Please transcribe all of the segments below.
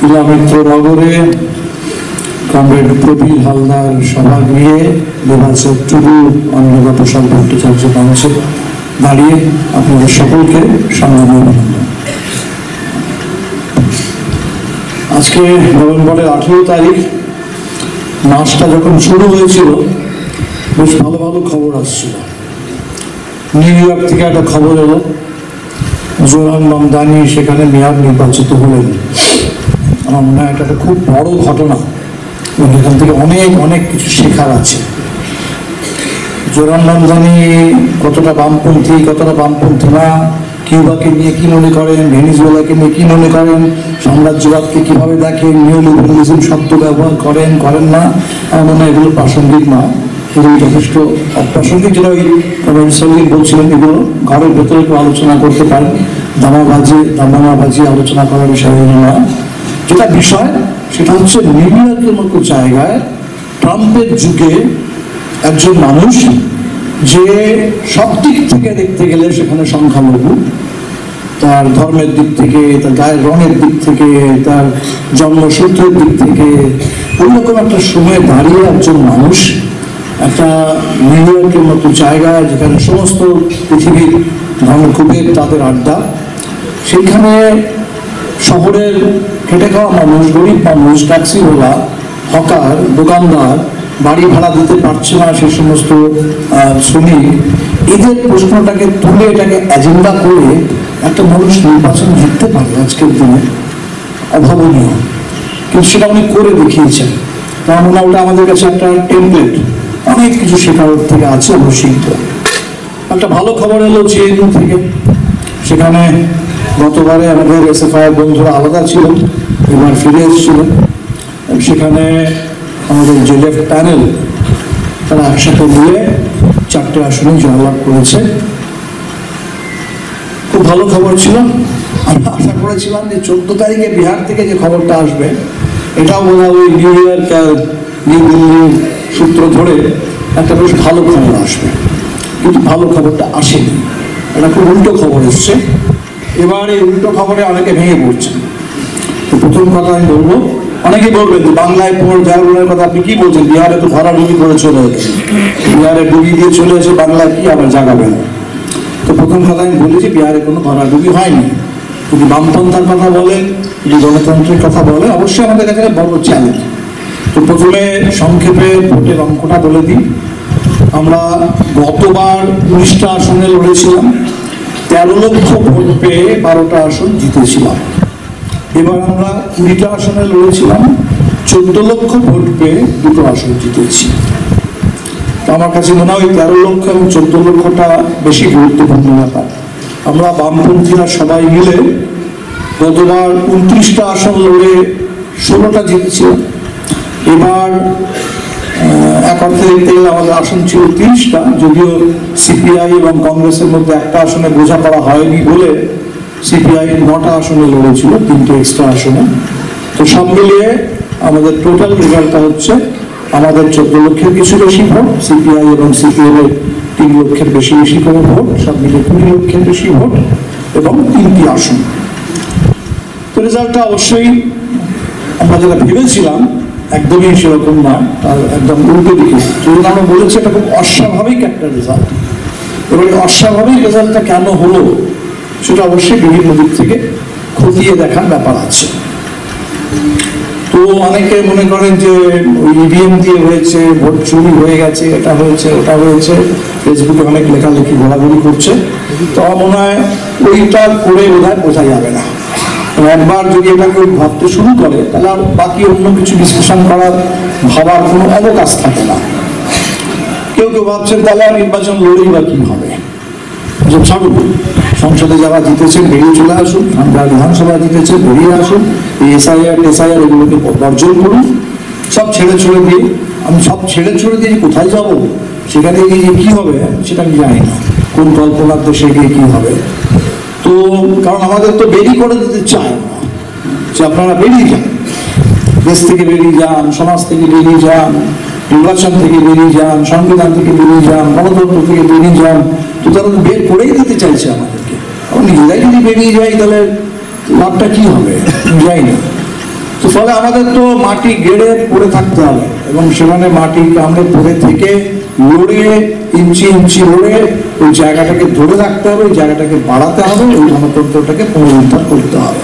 ইলামিত্রনগরে comrade Prabir Haldar সভাগৃহে Debacharya Tudu Annada প্রসাদ ভট্টাচার্য মঞ্চে দাঁড়িয়ে আপনাদের সকলকে সংগ্রামী অভিনন্দন। আজকে নভেম্বরের 18 তারিখ, মাসটা যখন শুরু হয়েছিল বেশ ভালো ভালো খবর আসছিল। নিউ ইয়র্ক থেকে একটা খবর এলো, জোরান মামদানি সেখানে মেয়র নির্বাচিত হলেন। আমার মনে হয় এটা একটা খুব বড় ঘটনা, এখান থেকে অনেক অনেক কিছু শেখার আছে। জোরান মামদানি কতটা বামপন্থী, কতটা বামপন্থী না, কিউবাকে নিয়ে কি মনে করেন, ভেনিজুয়েলাকে নিয়ে কি মনে করেন, সাম্রাজ্যবাদকে কিভাবে দেখেন, নিওলিবারালিজম শব্দ ব্যবহার করেন করেন না, আমার মনে হয় এগুলো প্রাসঙ্গিক না, এগুলো যথেষ্ট অপ্রাসঙ্গিক। যেটা ওই সঙ্গীত বলছিলেন, এগুলো ঘরের ভেতরে একটু আলোচনা করতে পারেন, দামাবাজি আলোচনা করার বিষয় নয়। যেটা বিষয় সেটা হচ্ছে নিউ ইয়র্কের মতো জায়গায় ট্রাম্পের যুগে একজন মানুষ যে সব দিক থেকে দেখতে গেলে সেখানে সংখ্যালঘু, তার ধর্মের দিক থেকে, তার গায়ের রঙের দিক থেকে, তার জন্মসূত্রের দিক থেকে, ওইরকম একটা সময় দাঁড়িয়ে একজন মানুষ একটা নিউ ইয়র্কের মতো জায়গায় যেখানে সমস্ত পৃথিবীর ধর্মকুবের তাদের আড্ডা, সেইখানে শহরের খেটে খাওয়া মানুষ, গরিব মানুষ, ট্যাক্সিওয়ালা, হকার, দোকানদার, বাড়ি ভাড়া দিতে পারছে না সে সমস্ত শ্রমিক, এদের প্রশ্নটাকে তুলে এটাকে এজেন্ডা করে একটা মানুষ নির্বাচন জিততে পারে আজকের দিনে, অভাবনীয়। কিন্তু সেটা উনি করে দেখিয়েছেন। তার মানে ওটা আমাদের কাছে একটা টেমপ্লেট, অনেক কিছু শেখার থেকে আছে, অবশ্যই। একটা ভালো খবর এলো জেএনইউ থেকে। সেখানে গতবারে আমাদের এসএফআই বন্ধুরা আলাদা ছিলেন, এবার ফিরে এসেছিলেন। সেখানে আমাদের যে লেফট প্যানেল তারা একসাথে মিলে 4টে আসনে জয়লাভ করেছে। খুব ভালো খবর ছিল। আমরা আশা করেছিলাম যে 14 তারিখে বিহার থেকে যে খবরটা আসবে, এটাও মনে হয় ওই নিউ ইয়র্ক আর নিউ দিল্লির সূত্র ধরে একটা বেশ ভালো খবর আসবে, কিন্তু ভালো খবরটা আসেনি। এটা খুব উল্টো খবর এসছে। এবার এই উল্টো খবরে অনেকে ভেঙে পড়ছে। তো প্রথম কথা আমি বলবো, অনেকে বলবেন যে বাংলায় পুনর্জাগরণের কথা আপনি কি বলছেন, বিহারে তো ভরাডুবি করে চলে এসেছে, বিহারে ডুবি দিয়ে চলে এসে বাংলায় কি আবার জাগাবেন। তো প্রথম কথা আমি বলি যে বিহারে কোনো ভরাডুবি হয়নি। যদি বামপন্থার কথা বলেন, যদি গণতন্ত্রের কথা বলে, অবশ্যই আমাদের কাছে বড় চ্যালেঞ্জ। তো প্রথমে সংক্ষেপে ভোটের অঙ্কটা বলে দিই। আমরা গতবার 19টা আসনে লড়েছিলাম, 13 লক্ষ ভোট পেয়ে 12টা আসন জিতেছিলাম। এবার আমরা 20টা আসনে লড়েছিলাম, 14 লক্ষ ভোট পেয়ে 2টো আসন জিতেছি। তো আমার কাছে মনে হয় 13 লক্ষ এবং 14 লক্ষটা বেশি গুরুত্বপূর্ণ ব্যাপার। আমরা বামপন্থীরা সবাই মিলে গতবার 29টা আসন লড়ে 16টা জিতেছিলাম। এবার এক অর্থে দেখতে গেলে আমাদের আসন ছিল 30টা, যদিও সিপিআই এবং কংগ্রেসের মধ্যে একটা আসনে বোঝাপড়া হয়নি বলে সিপিআই 9টা আসনে লড়েছিল, 3টে এক্সট্রা আসনে। তো সব মিলিয়ে আমাদের টোটাল রেজাল্টটা হচ্ছে আমাদের 14 লক্ষের কিছু বেশি ভোট, সিপিআই এবং সিপিএম এর 3 লক্ষের বেশি করে ভোট, সব মিলিয়ে 20 লক্ষের বেশি ভোট এবং 3টি আসন। তো রেজাল্টটা অবশ্যই আমরা যেটা ভেবেছিলাম একদমই সেরকম নয়, তার একদম উল্টো দিকে। যদি আমরা বলেছি এটা খুব অস্বাভাবিক একটা রেজাল্ট। এবার অস্বাভাবিক রেজাল্টটা কেন হলো সেটা অবশ্যই বিভিন্ন দিক থেকে খতিয়ে দেখার ব্যাপার আছে। তো অনেকে মনে করেন যে ইভিএম দিয়ে হয়েছে, ভোট চুরি হয়ে গেছে, এটা হয়েছে ওটা হয়েছে, ফেসবুকে অনেক লেখালেখি ঘোরাঘুরি করছে। তো আমার মনে হয় ওইটা করে বোধহয় বোঝা যাবে না। একবার যদি এটাকে ভাবতে শুরু করে তাহলে আর বাকি অন্য কিছু ডিসকাশন করার ভাবার কোনো অবকাশ থাকে না। কেউ কেউ ভাবছেন তাহলে আর নির্বাচন লড়েই বা কি হবে, ছাড়ুন, সংসদে যারা জিতেছেন বেরিয়ে চলে আসুন, যারা বিধানসভা জিতেছেন বেরিয়ে আসুন, এই এসআইআর এগুলোকে বর্জন করুন, সব ছেড়ে দিয়ে। আমি সব ছেড়ে দিয়ে কোথায় যাব, সেখানে গিয়ে কি হবে সেটা আমি জানি না, কোন কল্পনার দেশে গিয়ে কি হবে। তো কারণ আমাদের তো বেরিয়ে করে দিতে চায় না যে আপনারা বেরিয়ে যান, দেশ থেকে বেরিয়ে যান, সমাজ থেকে বেরিয়ে যান, নির্বাচন থেকে বেরিয়ে যান, সংবিধান থেকে বেরিয়ে যান, গণতন্ত্র থেকে বেরিয়ে যান। তো তারা বের করেই দিতে চাইছে আমাদেরকে। আমরা নিজেরাই যদি বেরিয়ে যাই তাহলে লাভটা কি হবে, যাই না। ফলে আমাদের তো মাটি গেড়ে পড়ে থাকতে হবে এবং সেখানে মাটি কামড়ে পড়ে থেকে লড়ে ইঞ্চি ইঞ্চি লড়ে ওই জায়গাটাকে ধরে রাখতে হবে, ওই জায়গাটাকে বাড়াতে হবে, ওই গণতন্ত্রটাকে পুনরুদ্ধার করতে হবে।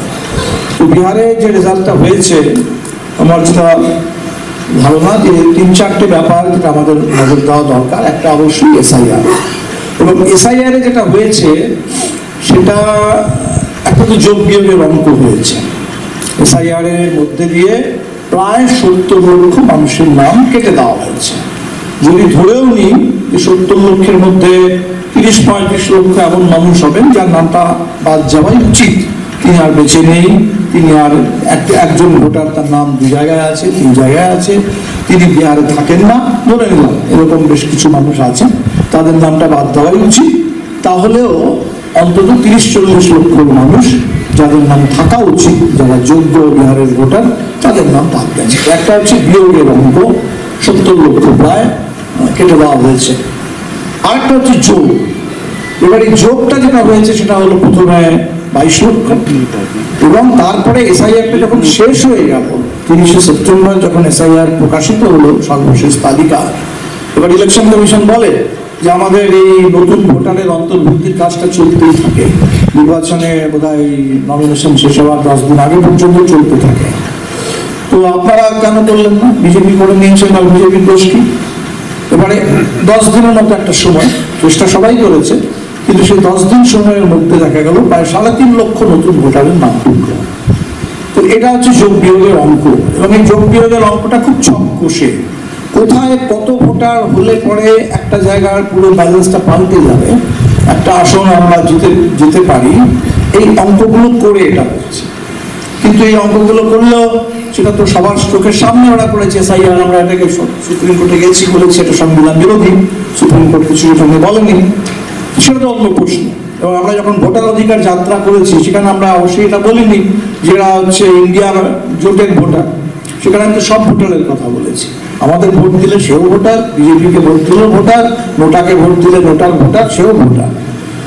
তো বিহারে যে রেজাল্টটা হয়েছে, আমার যেটা ধারণা যে 3-4টে ব্যাপার যেটা আমাদের নজর দেওয়া দরকার। একটা অবশ্যই এসআইআর, এবং এসআইআর এ যেটা হয়েছে সেটা একটা তো যোগ বিয়োগের অঙ্ক হয়েছে। এসআইআর এর মধ্যে দিয়ে প্রায় 70 লক্ষ মানুষের নাম কেটে দেওয়া হয়েছে। যদি ধরেও নিই যে 70 লক্ষের মধ্যে 30-35 লক্ষ এমন মানুষ হবেন যার নামটা বাদ যাওয়াই উচিত, তিনি আর বেঁচে নেই, তিনি আর একজন ভোটার তার নাম 2 জায়গায় আছে, 3 জায়গায় আছে, তিনি বিহারে থাকেন না, ধরে নিলাম এরকম বেশ কিছু মানুষ আছে, তাদের নামটা বাদ দেওয়াই উচিত। তাহলেও অন্তত 30-40 লক্ষ মানুষ যাদের নাম থাকা উচিত, যারা যোগ্য বিহারের ভোটার, তাদের নাম বাদ গেছে। একটা হচ্ছে বিয়োগের অঙ্ক, 70 লক্ষ প্রায় কেটে দেওয়া হয়েছে। আরেকটা হচ্ছে যোগ। এবার এই যোগটা যেটা হয়েছে সেটা হলো প্রথমে 22 লক্ষ, এবং তারপরে এসআইআরটা যখন শেষ হয়ে গেল 30শে সেপ্টেম্বর, যখন এসআইআর প্রকাশিত হলো সর্বশেষ তালিকা, এবার ইলেকশন কমিশন বলে যে আমাদের এই নতুন ভোটারের অন্তর্ভুক্তির কাজটা চলতেই থাকে, নির্বাচনে বোধহয় নমিনেশন শেষ হওয়ার 10 দিন আগে পর্যন্ত চলতে থাকে। তো আপনারা কেন করলেন না? বিজেপি করে নিয়েছেন, আর বিজেপির দোষ কি? এবারে 10 দিনের মতো একটা সময়, চেষ্টা সবাই করেছে, কিন্তু সেই 10 দিন সময়ের মধ্যে দেখা গেল প্রায় 3.5 লক্ষ নতুন ভোটারের নাম তুলল। তো এটা হচ্ছে যোগ বিয়োগের অঙ্ক, এবং এই যোগ বিয়োগের অঙ্কটা খুব চককষে। কোথায় কত ভোটার হলে পরে একটা জায়গার পুরো ব্যালেন্সটা পাল্টে যাবে, একটা আসন আমরা যেতে পারি, এই অঙ্কগুলো করে এটা হচ্ছে। কিন্তু এই অঙ্কগুলো করলেও সেটা তো সবার চোখের সামনে ওরা করেছে। এসআইআর আমরা এটাকে সুপ্রিম কোর্টে গেছি, বলেছি এটা সংবিধান বিরোধী, সুপ্রিম কোর্ট কিছু সঙ্গে বলেনি, সেটা তো অন্য প্রশ্ন। এবং আমরা যখন ভোটার অধিকার যাত্রা করেছি সেখানে আমরা অবশ্যই এটা বলিনি যেটা হচ্ছে ইন্ডিয়ার জোটের ভোটার, সেখানে কিন্তু সব ভোটারের কথা বলেছি। আমাদের ভোট দিলে সেও ভোটার, বিজেপিকে ভোট দিলেও ভোটার, নোটাকে ভোট দিলে নোটার ভোটার, সেও ভোটার।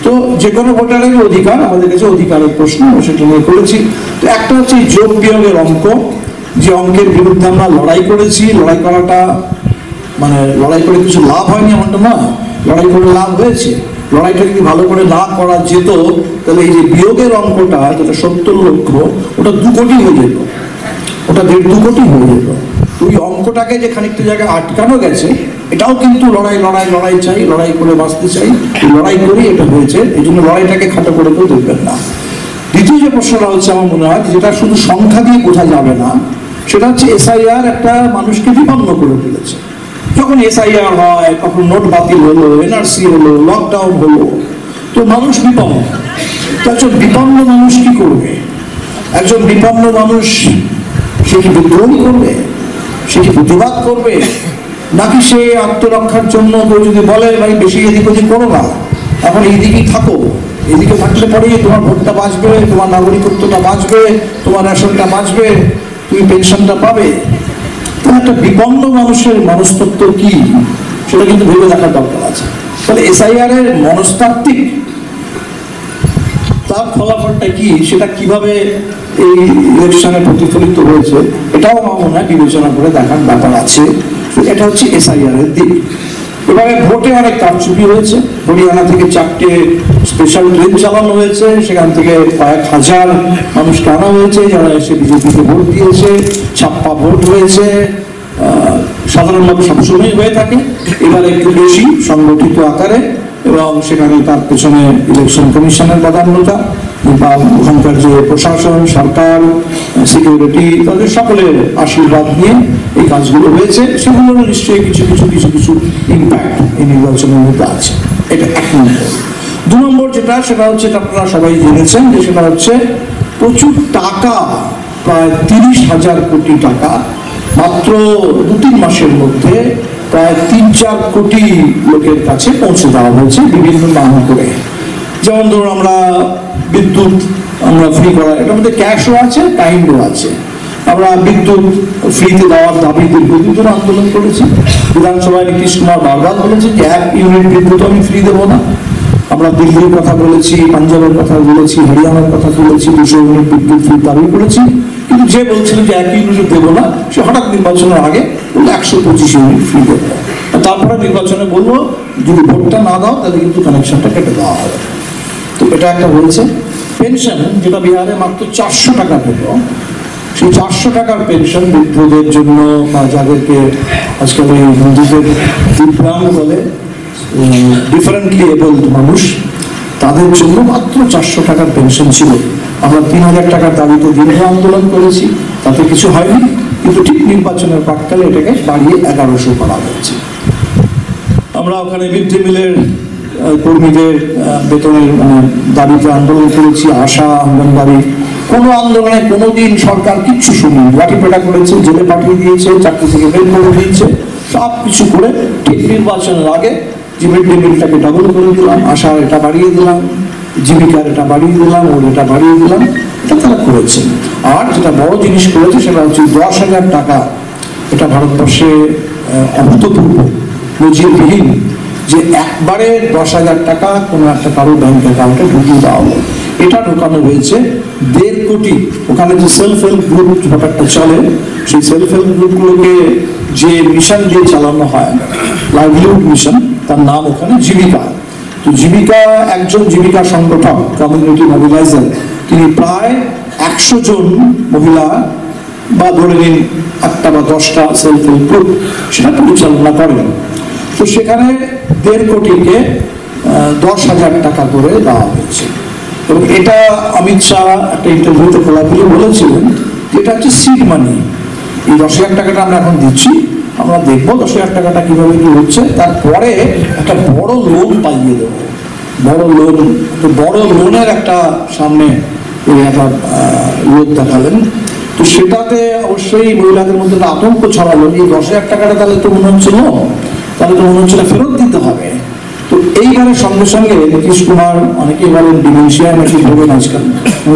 তো যে কোনো ভোটারের অধিকার, আমাদের কাছে অধিকারের প্রশ্ন, সেটা নিয়ে করেছি। তো একটা হচ্ছে যোগ বিয়োগের অঙ্ক, যে অঙ্কের বিরুদ্ধে আমরা লড়াই করেছি। লড়াই করাটা মানে লড়াই করে কিছু লাভ হয়নি এমনটা না, লড়াই করে লাভ হয়েছে। লড়াইটা যদি ভালো করে না করা যেত তাহলে এই যে বিয়োগের অঙ্কটা যেটা 70 লক্ষ, ওটা 2 কোটি হয়ে যেত, ওটা 1.5-2 কোটি হয়ে যেত। ওই অঙ্কটাকে যে খানিকটা জায়গায় আটকানো গেছে, এটাও কিন্তু লড়াই চাই, লড়াই করে বাঁচতে চাই, লড়াই করেই এটা হয়েছে। এই জন্য লড়াইটাকে খাটো করে কেউ দেখবেন না। দ্বিতীয় যে প্রশ্নটা হচ্ছে, আমার মনে হয় যেটা শুধু সংখ্যা দিয়ে বোঝা যাবে না, সেটা হচ্ছে এসআইআর একটা মানুষকে বিপন্ন করে তুলেছে। যখন এসআইআর হয়, তখন নোট বাতিল হলো, এনআরসি হলো, লকডাউন হলো, তো মানুষ বিপন্ন। তো একজন বিপন্ন মানুষ কি করবে? একজন বিপন্ন মানুষ সে কি বিদ্রোহ করবে, সে কি প্রতিবাদ করবে, নাকি সে আত্মরক্ষার জন্য কেউ যদি বলে ভাই বেশি এদিক ওদিক করো না, এখন এইদিকেই থাকো, এদিকে থাকলে পরেই তোমার ভোটটা বাঁচবে, তোমার নাগরিকত্বটা বাঁচবে, তোমার রেশনটা বাঁচবে, তুমি পেনশনটা পাবে। একটা বিপন্ন মানুষের মনস্তত্ব কি, সেটা কিন্তু ভেবে দেখার দরকার আছে। তাহলে এসআইআর এর মনস্তাত্ত্বিক তার ফলাফলটা কি, সেটা কিভাবে এই ইলেকশনে প্রতিফলিত হয়েছে, এটাও আমার মনে হয় বিবেচনা করে দেখার ব্যাপার আছে। এটা হচ্ছে এসআইআর এর দিক। এবারে ভোটে অনেক কারচুপি হয়েছে। হরিয়ানা থেকে 4টে স্পেশাল ট্রেন চালানো হয়েছে, সেখান থেকে কয়েক হাজার মানুষকে আনা হয়েছে যারা এসে বিজেপিকে ভোট দিয়েছে, ছাপ্পা ভোট হয়েছে। সাধারণভাবে সবসময় হয়ে থাকে, এবার একটু বেশি সংগঠিত আকারে, এবং সেখানে তার পেছনে ইলেকশন কমিশনের প্রাধান্যতা বা ওখানকার যে প্রশাসন, সরকার, সিকিউরিটি, তাদের সকলের আশীর্বাদ নিয়ে এই কাজগুলো হয়েছে। সেগুলোর নিশ্চয়ই কিছু ইম্প্যাক্ট এই নির্বাচনের মধ্যে আছে। এটা 1 নম্বর। 2 নম্বর যেটা, সেটা হচ্ছে আপনারা সবাই জেনেছেন যে সেটা হচ্ছে প্রচুর টাকা, প্রায় 30,000 কোটি টাকা মাত্র 2-3 মাসের মধ্যে প্রায় 3-4 কোটি লোকের কাছে পৌঁছে দেওয়া হয়েছে বিভিন্ন নাম করে। যেমন ধরুন আমরা বিদ্যুৎ আমরা ফ্রি করা, এটার মধ্যে ক্যাশও আছে, টাইমও আছে। আমরা বিদ্যুৎ ফ্রিতে দেওয়ার দাবি দীর্ঘদিন ধরে আন্দোলন করেছি। বিধানসভায় নীতিশ কুমার বারবার বলেছে যে 1 ইউনিট বিদ্যুৎ আমি ফ্রি দেবো না। আমরা দিল্লির কথা বলেছি, পাঞ্জাবের কথা বলেছি, হরিয়ানার কথা বলেছি, 200 ইউনিট বিদ্যুৎ ফ্রি দাবি করেছি, কিন্তু যে বলছিল যে 1 ইউনিট দেবো না, সে হঠাৎ নির্বাচনের আগে 125 ইউনিট ফ্রি দেবো। তারপরে নির্বাচনে বলবো যদি ভোটটা না দাও তাহলে কিন্তু কানেকশনটা কেটে দেওয়া হবে। তো এটা একটা বলছে। পেনশন যেটা বিহারে মাত্র 400 টাকা পেল, সেই 400 টাকার পেনশন বৃদ্ধদের জন্য বা যাদেরকে আজকাল এই হিন্দুদের দিব্যাঙ্গ বলে, ডিফারেন্টলি এবলড মানুষ, তাদের জন্য মাত্র 400 টাকার পেনশন ছিল। আমরা 3000 টাকার দাবিতে দীর্ঘ আন্দোলন করেছি, তাতে কিছু হয়নি, কিন্তু ঠিক নির্বাচনের প্রাক্কালে এটাকে বাড়িয়ে 1100 করা হয়েছে। আমরা ওখানে মিড ডে মিলের কর্মীদের বেতনের দাবিতে আন্দোলন করেছি, আশা, অঙ্গনবাড়ি। কোনো আন্দোলনে কোনোদিন সরকার কিচ্ছু শুনেনি, লাঠিপেটা করেছে, জেলে পাঠিয়ে দিয়েছে, চাকরি থেকে বের করে দিয়েছে, সব কিছু করে ঠিক নির্বাচনের আগে যে মিড ডে মিলটাকে ডাবল করে দিলাম, আশার এটা বাড়িয়ে দিলাম, জীবিকার এটা বাড়িয়ে দিলাম, ওর এটা বাড়িয়ে দিলাম, এটা তারা করেছে। আর যেটা বড় জিনিস করেছে সেটা হচ্ছে 10,000 টাকা। এটা ভারতবর্ষে অভূতপূর্ব, নজিরবিহীন, যে একবারে 10,000 টাকা কোনো একটা কারো ব্যাংক অ্যাকাউন্টে ঢুকিয়ে দেওয়া হলো। এটা ঢোকানো হয়েছে 1.5 কোটি। ওখানে যে সেলফ হেল্প গ্রুপ ব্যাপারটা চলে, সেই সেলফ হেল্প গ্রুপগুলোকে যে মিশন দিয়ে চালানো হয়, লাইভলিহুড মিশন, তার নাম ওখানে জীবিকা। তো জীবিকা একজন জীবিকা সংগঠক, কমিউনিটি মোবিলাইজার, তিনি প্রায় 100 জন মহিলা বা ধরে নিন 8টা বা 10টা সেলফ হেল্প গ্রুপ সেটা পরিচালনা করেন। তো সেখানে 1.5 কোটিকে 10,000 টাকা করে দেওয়া হয়েছে। এবং এটা অমিত শাহ একটা ইন্টারভিউতে খোলাখুলি বলেছিলেন যে এটা হচ্ছে সিড মানি। এই 10,000 টাকাটা আমরা এখন দিচ্ছি, আমরা দেখবো 10,000 টাকাটা কিভাবে কি হচ্ছে, তারপরে একটা বড় লোন পাইয়ে দেবো। বড় লোন, তো বড় লোনের একটা সামনে একটা লোক দেখালেন। তো সেটাতে অবশ্যই মহিলাদের মধ্যে আতঙ্ক ছড়ালো, এই 10,000 টাকাটা তাহলে তো মনে হচ্ছিল, তাহলে তো মনে হচ্ছিল ফেরত দিতে হবে। তো এইবারের সঙ্গে সঙ্গে নীতিশ কুমার, অনেকেই বলেন ডিমেনশিয়ায় নাকি ভোগেন আজকাল,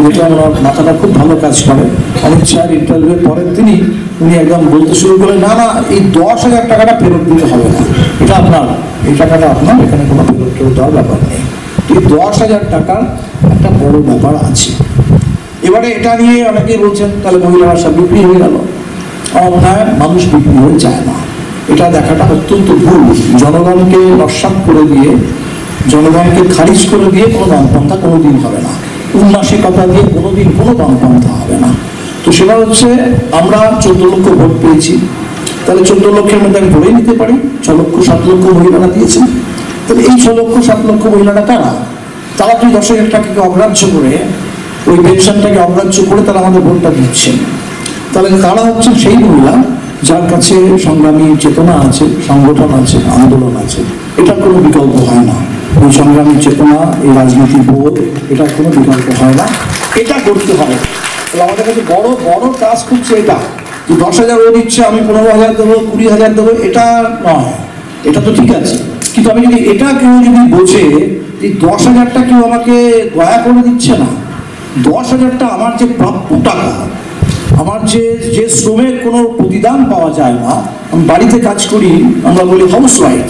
দেখলাম ওনার মাথাটা খুব ভালো কাজ করে। অমিত শাহের ইন্টারভিউয়ের পরের দিনই উনি একদম বলতে শুরু করেন, না না, এই 10,000 টাকাটা ফেরত দিতে হবে না, এটা আপনার, এই টাকাটা আপনার, এখানে কোনো ফেরত ফেরত দেওয়ার ব্যাপার নেই। এই 10,000 টাকার একটা বড় ব্যাপার আছে। এবারে এটা নিয়ে অনেকেই বলছেন তাহলে মহিলারা সব বিক্রি হয়ে গেল। আমার মনে হয় মানুষ বিক্রি হয়ে যায় না, এটা দেখাটা অত্যন্ত ভুল। জনগণকে নস্যাৎ করে দিয়ে, জনগণকে খারিজ করে দিয়ে কোনো বামপন্থা কোনোদিন হবে না, উন্নাসিকতা দিয়ে কোনোদিন কোনো বামপন্থা হবে না। তো সেটা হচ্ছে আমরা 14 লক্ষ ভোট পেয়েছি, তাহলে 14 লক্ষের মধ্যে আমি ধরেই নিতে পারি 6 লক্ষ 7 লক্ষ মহিলারা দিয়েছেন। তাহলে এই 6 লক্ষ 7 লক্ষ মহিলারা কারা? তারা তুই 10,000 টাকাকে অগ্রাহ্য করে, ওই পেনশনটাকে অগ্রাহ্য করে তারা আমাদের ভোটটা দিচ্ছেন। তাহলে কারা হচ্ছে সেই মহিলা যার কাছে সংগ্রামী চেতনা আছে, সংগঠন আছে, আন্দোলন আছে, এটার কোনো বিকল্প হয় না। এই সংগ্রামী চেতনা, এই রাজনীতি বোধ, এটার কোনো বিকল্প হয় না, এটা করতে হবে। তাহলে আমাদের কাছে বড় বড় টাস্ক হচ্ছে এটা, যে 10,000 ও দিচ্ছে, আমি 15,000 দেবো, 20,000 দেবো, এটা নয়। এটা তো ঠিক আছে, কিন্তু আমি যদি এটা কেউ যদি বোঝে যে 10,000টা কেউ আমাকে দয়া করে দিচ্ছে না, 10,000টা আমার যে প্রাপ্য টাকা, আমার যে শ্রমের কোনো প্রতিদান পাওয়া যায় না। আমি বাড়িতে কাজ করি, আমরা বলি হাউস ওয়াইফ,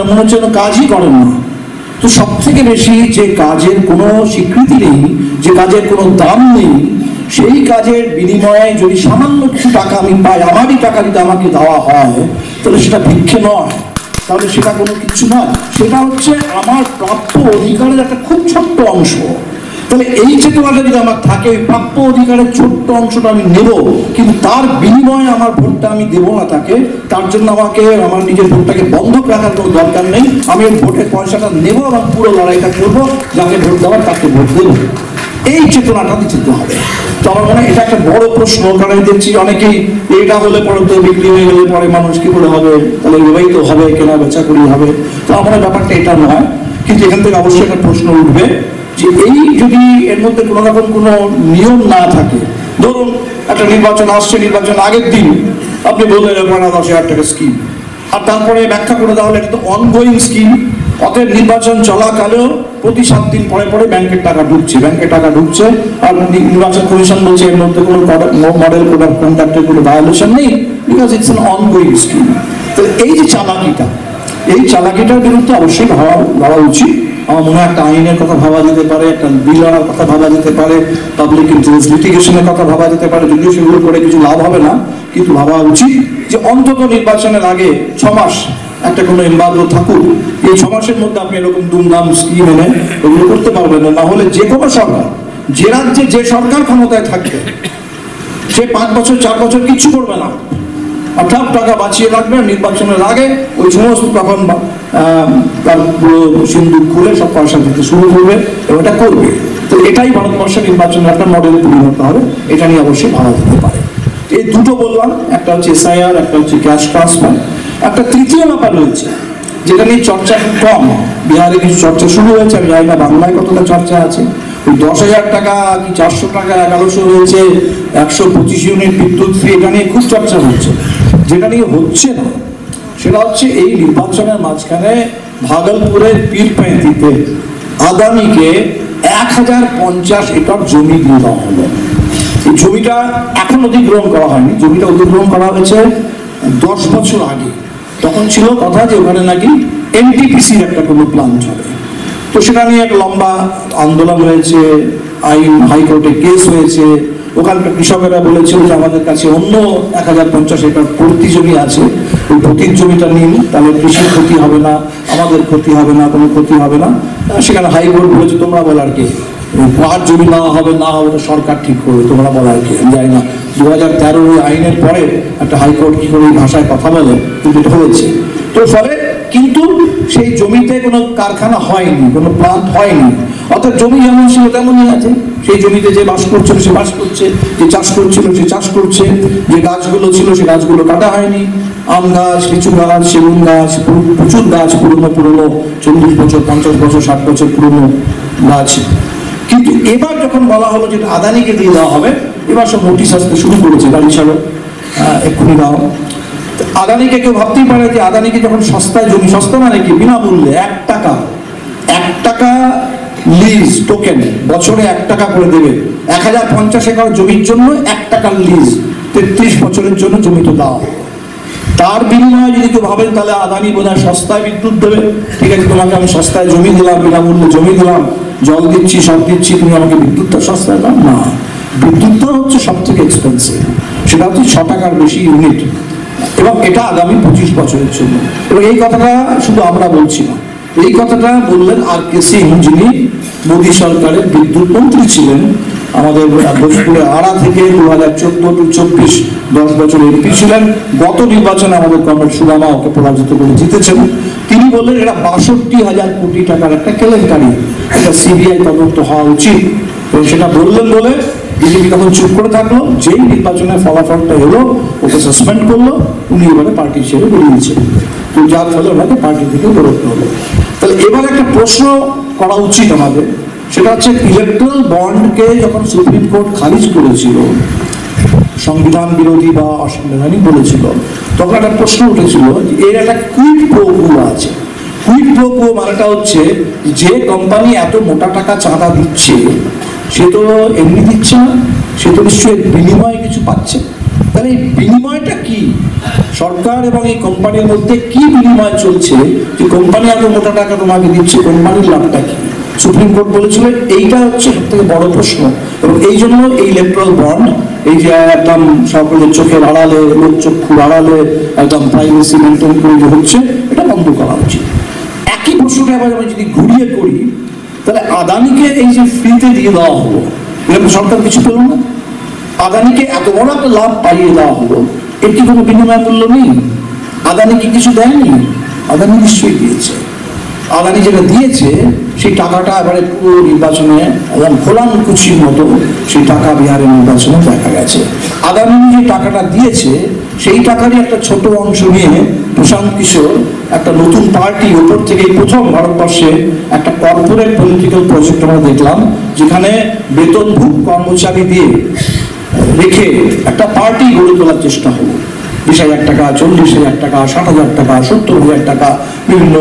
মনে হচ্ছে কাজই করেন না। তো সব থেকে বেশি যে কাজের কোনো স্বীকৃতি নেই, যে কাজের কোনো দাম নেই, সেই কাজের বিনিময়ে যদি সামান্য কিছু টাকা আমি পাই, আমারই টাকা যদি আমাকে দেওয়া হয়, তাহলে সেটা ভিক্ষে নয়, তাহলে সেটা কোনো কিছু নয়, সেটা হচ্ছে আমার প্রাপ্য অধিকারের একটা খুব ছোট্ট অংশ। তাহলে এই চেতনাটা যদি আমার থাকে, ওই প্রাপ্য অধিকারের ছোট্ট অংশটা আমি নেব, কিন্তু তার বিনিময়ে আমার ভোটটা আমি দেবো না তাকে, তার জন্য আমাকে আমার নিজের ভোটটাকে বন্ধক রাখার কোনো দরকার নেই। আমি ওই ভোটের পয়সাটা নেব এবং পুরো লড়াইটা করবো, যাকে ভোট দেওয়ার তাকে ভোট দেবো। এই চেতনাটা দিতে হবে। তো আমার মনে হয় এটা একটা বড় প্রশ্ন, কারণ দেখছি অনেকেই এটা হলে পরে তো বিক্রি হয়ে গেলে পরে মানুষ কি করে হবে, তাহলে এভাবেই তো হবে, কেনা বেচা করি হবে। তো আমার ব্যাপারটা এটা নয়, কিন্তু এখান থেকে অবশ্যই একটা প্রশ্ন উঠবে যে এই যদি এর মধ্যে কোনো রকম কোনো নিয়ম না থাকে, ধরুন একটা নির্বাচন আসছে, নির্বাচন আগের দিন আপনি বললেন 10,000 টাকা স্কিম, আর তারপরে ব্যাখ্যা করে দেওয়া হলে এটা তো অনগোয়িং স্কিম, অতএব নির্বাচন চলাকালেও প্রতি 7 দিন পরে পরে ব্যাংকের টাকা ঢুকছে, আর নির্বাচন কমিশন বলছে এর মধ্যে কোনো মডেল কোড অফ কন্ডাক্টের কোনো ভায়োলেশন নেই, because it's an ongoing scheme. তো এই যে চালাকিটা, এই চালাকিটার বিরুদ্ধে অবশ্যই ভাবা উচিত। আমার মনে হয় একটা আইনের কথা ভাবা যেতে পারে, একটা বিল আনার কথা ভাবা যেতে পারে, পাবলিক ইন্টারেস্ট লিটিগেশনের কথা ভাবা যেতে পারে, যদিও সেগুলো করে কিছু লাভ হবে না, কিন্তু ভাবা উচিত যে অন্তত নির্বাচনের আগে 6 মাস একটা কোনো এমবার্গো থাকুক। এই 6 মাসের মধ্যে আপনি এরকম দুমদাম স্কিম এনে এগুলো করতে পারবেন না। না হলে যে কোনো সরকার, যে রাজ্যে যে সরকার ক্ষমতায় থাকবে, সে 5 বছর 4 বছর কিচ্ছু করবে না, অর্থাৎ টাকা বাঁচিয়ে রাখবে, নির্বাচনের আগে ওই সমস্ত তখন তার পুরো সিন্দুক খুলে সব পয়সা দিতে শুরু করবে এবং এটা করবে। তো এটাই ভারতবর্ষের নির্বাচনের একটা মডেলে পরিণত হবে, এটা নিয়ে অবশ্যই ভাবা যেতে পারে। এই দুটো বললাম, একটা হচ্ছে SIR, একটা হচ্ছে ক্যাশ ট্রান্সফার। একটা তৃতীয় ব্যাপার রয়েছে যেটা নিয়ে চর্চা খুব কম। বিহারে কিছু চর্চা শুরু হয়েছে, আমি জানি না বাংলায় কতটা চর্চা আছে। ওই 10,000 টাকা কি 400 টাকা 1100 হয়েছে, 125 ইউনিট বিদ্যুৎ ফ্রি, এটা নিয়ে খুব চর্চা হচ্ছে। যেটা নিয়ে হচ্ছে না সেটা হচ্ছে এই নির্বাচনের মাঝখানে ভাগলপুরের পীরপেঁতিতে আদানিকে 1050 একর জমি দিয়ে দেওয়া হলো। এই জমিটা এখন অধিগ্রহণ করা হয়নি, জমিটা অধিগ্রহণ করা হয়েছে 10 বছর আগে। তখন ছিল কথা যে ওখানে নাকি NTPC-র একটা কোনো প্ল্যান্ট হবে। তো সেটা নিয়ে এক লম্বা আন্দোলন হয়েছে, আইন হাইকোর্টে কেস হয়েছে। ওখানকার কৃষকেরা বলেছিল যে আমাদের কাছে অন্য 1050 একর পড়তি জমি আছে, ওই পতির জমিটা নিন, তাহলে কৃষির ক্ষতি হবে না, আমাদের ক্ষতি হবে না, কোনো ক্ষতি হবে না। সেখানে হাইকোর্ট বলেছে তোমরা বলার কে, কার জমি নেওয়া হবে না হবে সরকার ঠিক করবে, তোমরা বলার কে। যাই না 2013 ওই আইনের পরে একটা হাইকোর্ট কি করে এই ভাষায় কথা বলে, কিন্তু এটা হয়েছে। তো ফলে কিন্তু সেই জমিতে কোনো কারখানা হয়নি, কোনো প্লান্ট হয়নি, অর্থাৎ জমি যেমন ছিল তেমনই আছে। সেই জমিতে যে বাস করছিল সে বাস করছে, যে চাষ করছিল সে চাষ করছে, যে গাছগুলো ছিল সে গাছগুলো কাটা হয়নি। আম গাছ, লিচু গাছ, সেগুন গাছ, প্রচুর গাছ পুরনো 40 বছর 50 বছর 60 বছর পুরনো গাছ। কিন্তু এবার যখন বলা হলো যে আদানিকে দিয়ে দেওয়া হবে, এবার সব নোটিশ আসতে শুরু করেছে, গাড়ি ছাড়ো, এক্ষুনি দাও। আদানিকে কেউ ভাবতেই পারে যে আদানিকে যখন সস্তায় জমি, সস্তা মানে কি বিনামূল্যে 1 টাকা লিজ টোকেন, বছরে 1 টাকা করে দেবে। 1050 একর জমির জন্য 1 টাকার লিজ, 33 বছরের জন্য জমিটা দাও। তার বিনিময়ে যদি কেউ ভাবেন তাহলে আদানি বোধহয় সস্তায় বিদ্যুৎ দেবে, ঠিক আছে তোমাকে আমি সস্তায় জমি দিলাম, বিনামূল্যে জমি দিলাম, জল দিচ্ছি, সব দিচ্ছি, তুমি আমাকে বিদ্যুৎটা সস্তায় দাও না। বিদ্যুৎটা হচ্ছে সব থেকে এক্সপেন্সিভ, সেটা হচ্ছে 6 টাকার বেশি ইউনিট, এবং এটা আগামী 25 বছরের জন্য। এবং এই কথাটা শুধু আমরা বলছি না, এই কথাটা বললেন RK সিং, যিনি মোদী সরকারের বিদ্যুৎ মন্ত্রী ছিলেন, আমাদের ভোজপুরে আড়া থেকে 2014-24 10 বছর MP ছিলেন। গত নির্বাচনে আমাদের কমরেড সুদামা ওকে পরাজিত করে জিতেছেন। তিনি বললেন এটা 62,000 কোটি টাকার একটা কেলেঙ্কারি, এটা CBI তদন্ত হওয়া উচিত। এবং সেটা বললেন বলে বিজেপি তখন চুপ করে থাকলো। যেই নির্বাচনের ফলাফলটা এলো ওকে সাসপেন্ড করলো, উনি এবারে পার্টি ছেড়ে বেরিয়েছেন, তো যার ফলে ওনাকে পার্টি থেকে বেরোতে হলো। তাহলে এবার একটা প্রশ্ন করা উচিত আমাদের, সেটা হচ্ছে ইলেকট্রাল বন্ডকে যখন সুপ্রিম কোর্ট খারিজ করেছিল, সংবিধান বিরোধী বা অসাংবিধানিক বলেছিল, তখন একটা প্রশ্ন উঠেছিল যে এর একটা কুইড প্রো কো আছে। কুইড প্রো কো মানেটা হচ্ছে যে কোম্পানি এত মোটা টাকা চাঁদা দিচ্ছে সে তো এমনি দিচ্ছে না, সে তো নিশ্চয়ই বিনিময়ে কিছু পাচ্ছে। তাহলে এই বিনিময়টা কি, সরকার এবং এই কোম্পানির মধ্যে কি বিনিময় চলছে যে কোম্পানি এত মোটা টাকা তোমাকে দিচ্ছে, কোম্পানির লাভটা কি? সুপ্রিম কোর্ট বলেছিল এইটা হচ্ছে সব থেকে বড় প্রশ্ন। এবং এই জন্য এই ইলেকট্রাল বন্ড, এই যে একদম সকলের চোখের আড়ালে, লোক চক্ষুর আড়ালে একদম প্রাইভেসি মেনটেন করে যে হচ্ছে, এটা বন্ধ করা উচিত। একই প্রশ্নটা এবার আমি যদি ঘুরিয়ে করি, তাহলে আদানিকে এই যে ফ্রিতে দিয়ে দেওয়া হলো, এরকম সরকার কিছু পেল না। আদানিকে এত বড় একটা লাভ পাইয়ে দেওয়া হলো, এর কি কোনো বিনিময় মূল্য নেই? আদানি কি কিছু দেয়নি? আদানি নিশ্চয়ই দিয়েছে। আদানি যেটা দিয়েছে সেই টাকাটা এবারে পুরো নির্বাচনে একদম খোলানকুচির মতো সেই টাকা বিহারের নির্বাচনে দেখা গেছে। আদানি যে টাকাটা দিয়েছে সেই টাকারই একটা ছোট অংশ নিয়ে প্রশান্ত কিশোর একটা নতুন পার্টি, ওপর থেকে প্রথম ভারতবর্ষে একটা কর্পোরেট পলিটিক্যাল প্রজেক্ট আমরা দেখলাম, যেখানে বেতনভুক কর্মচারী দিয়ে রেখে একটা পার্টি গড়ে তোলার চেষ্টা হলো। 20,000 টাকা, 40,000 টাকা, 60,000 টাকা, 70,000 টাকা, বিভিন্ন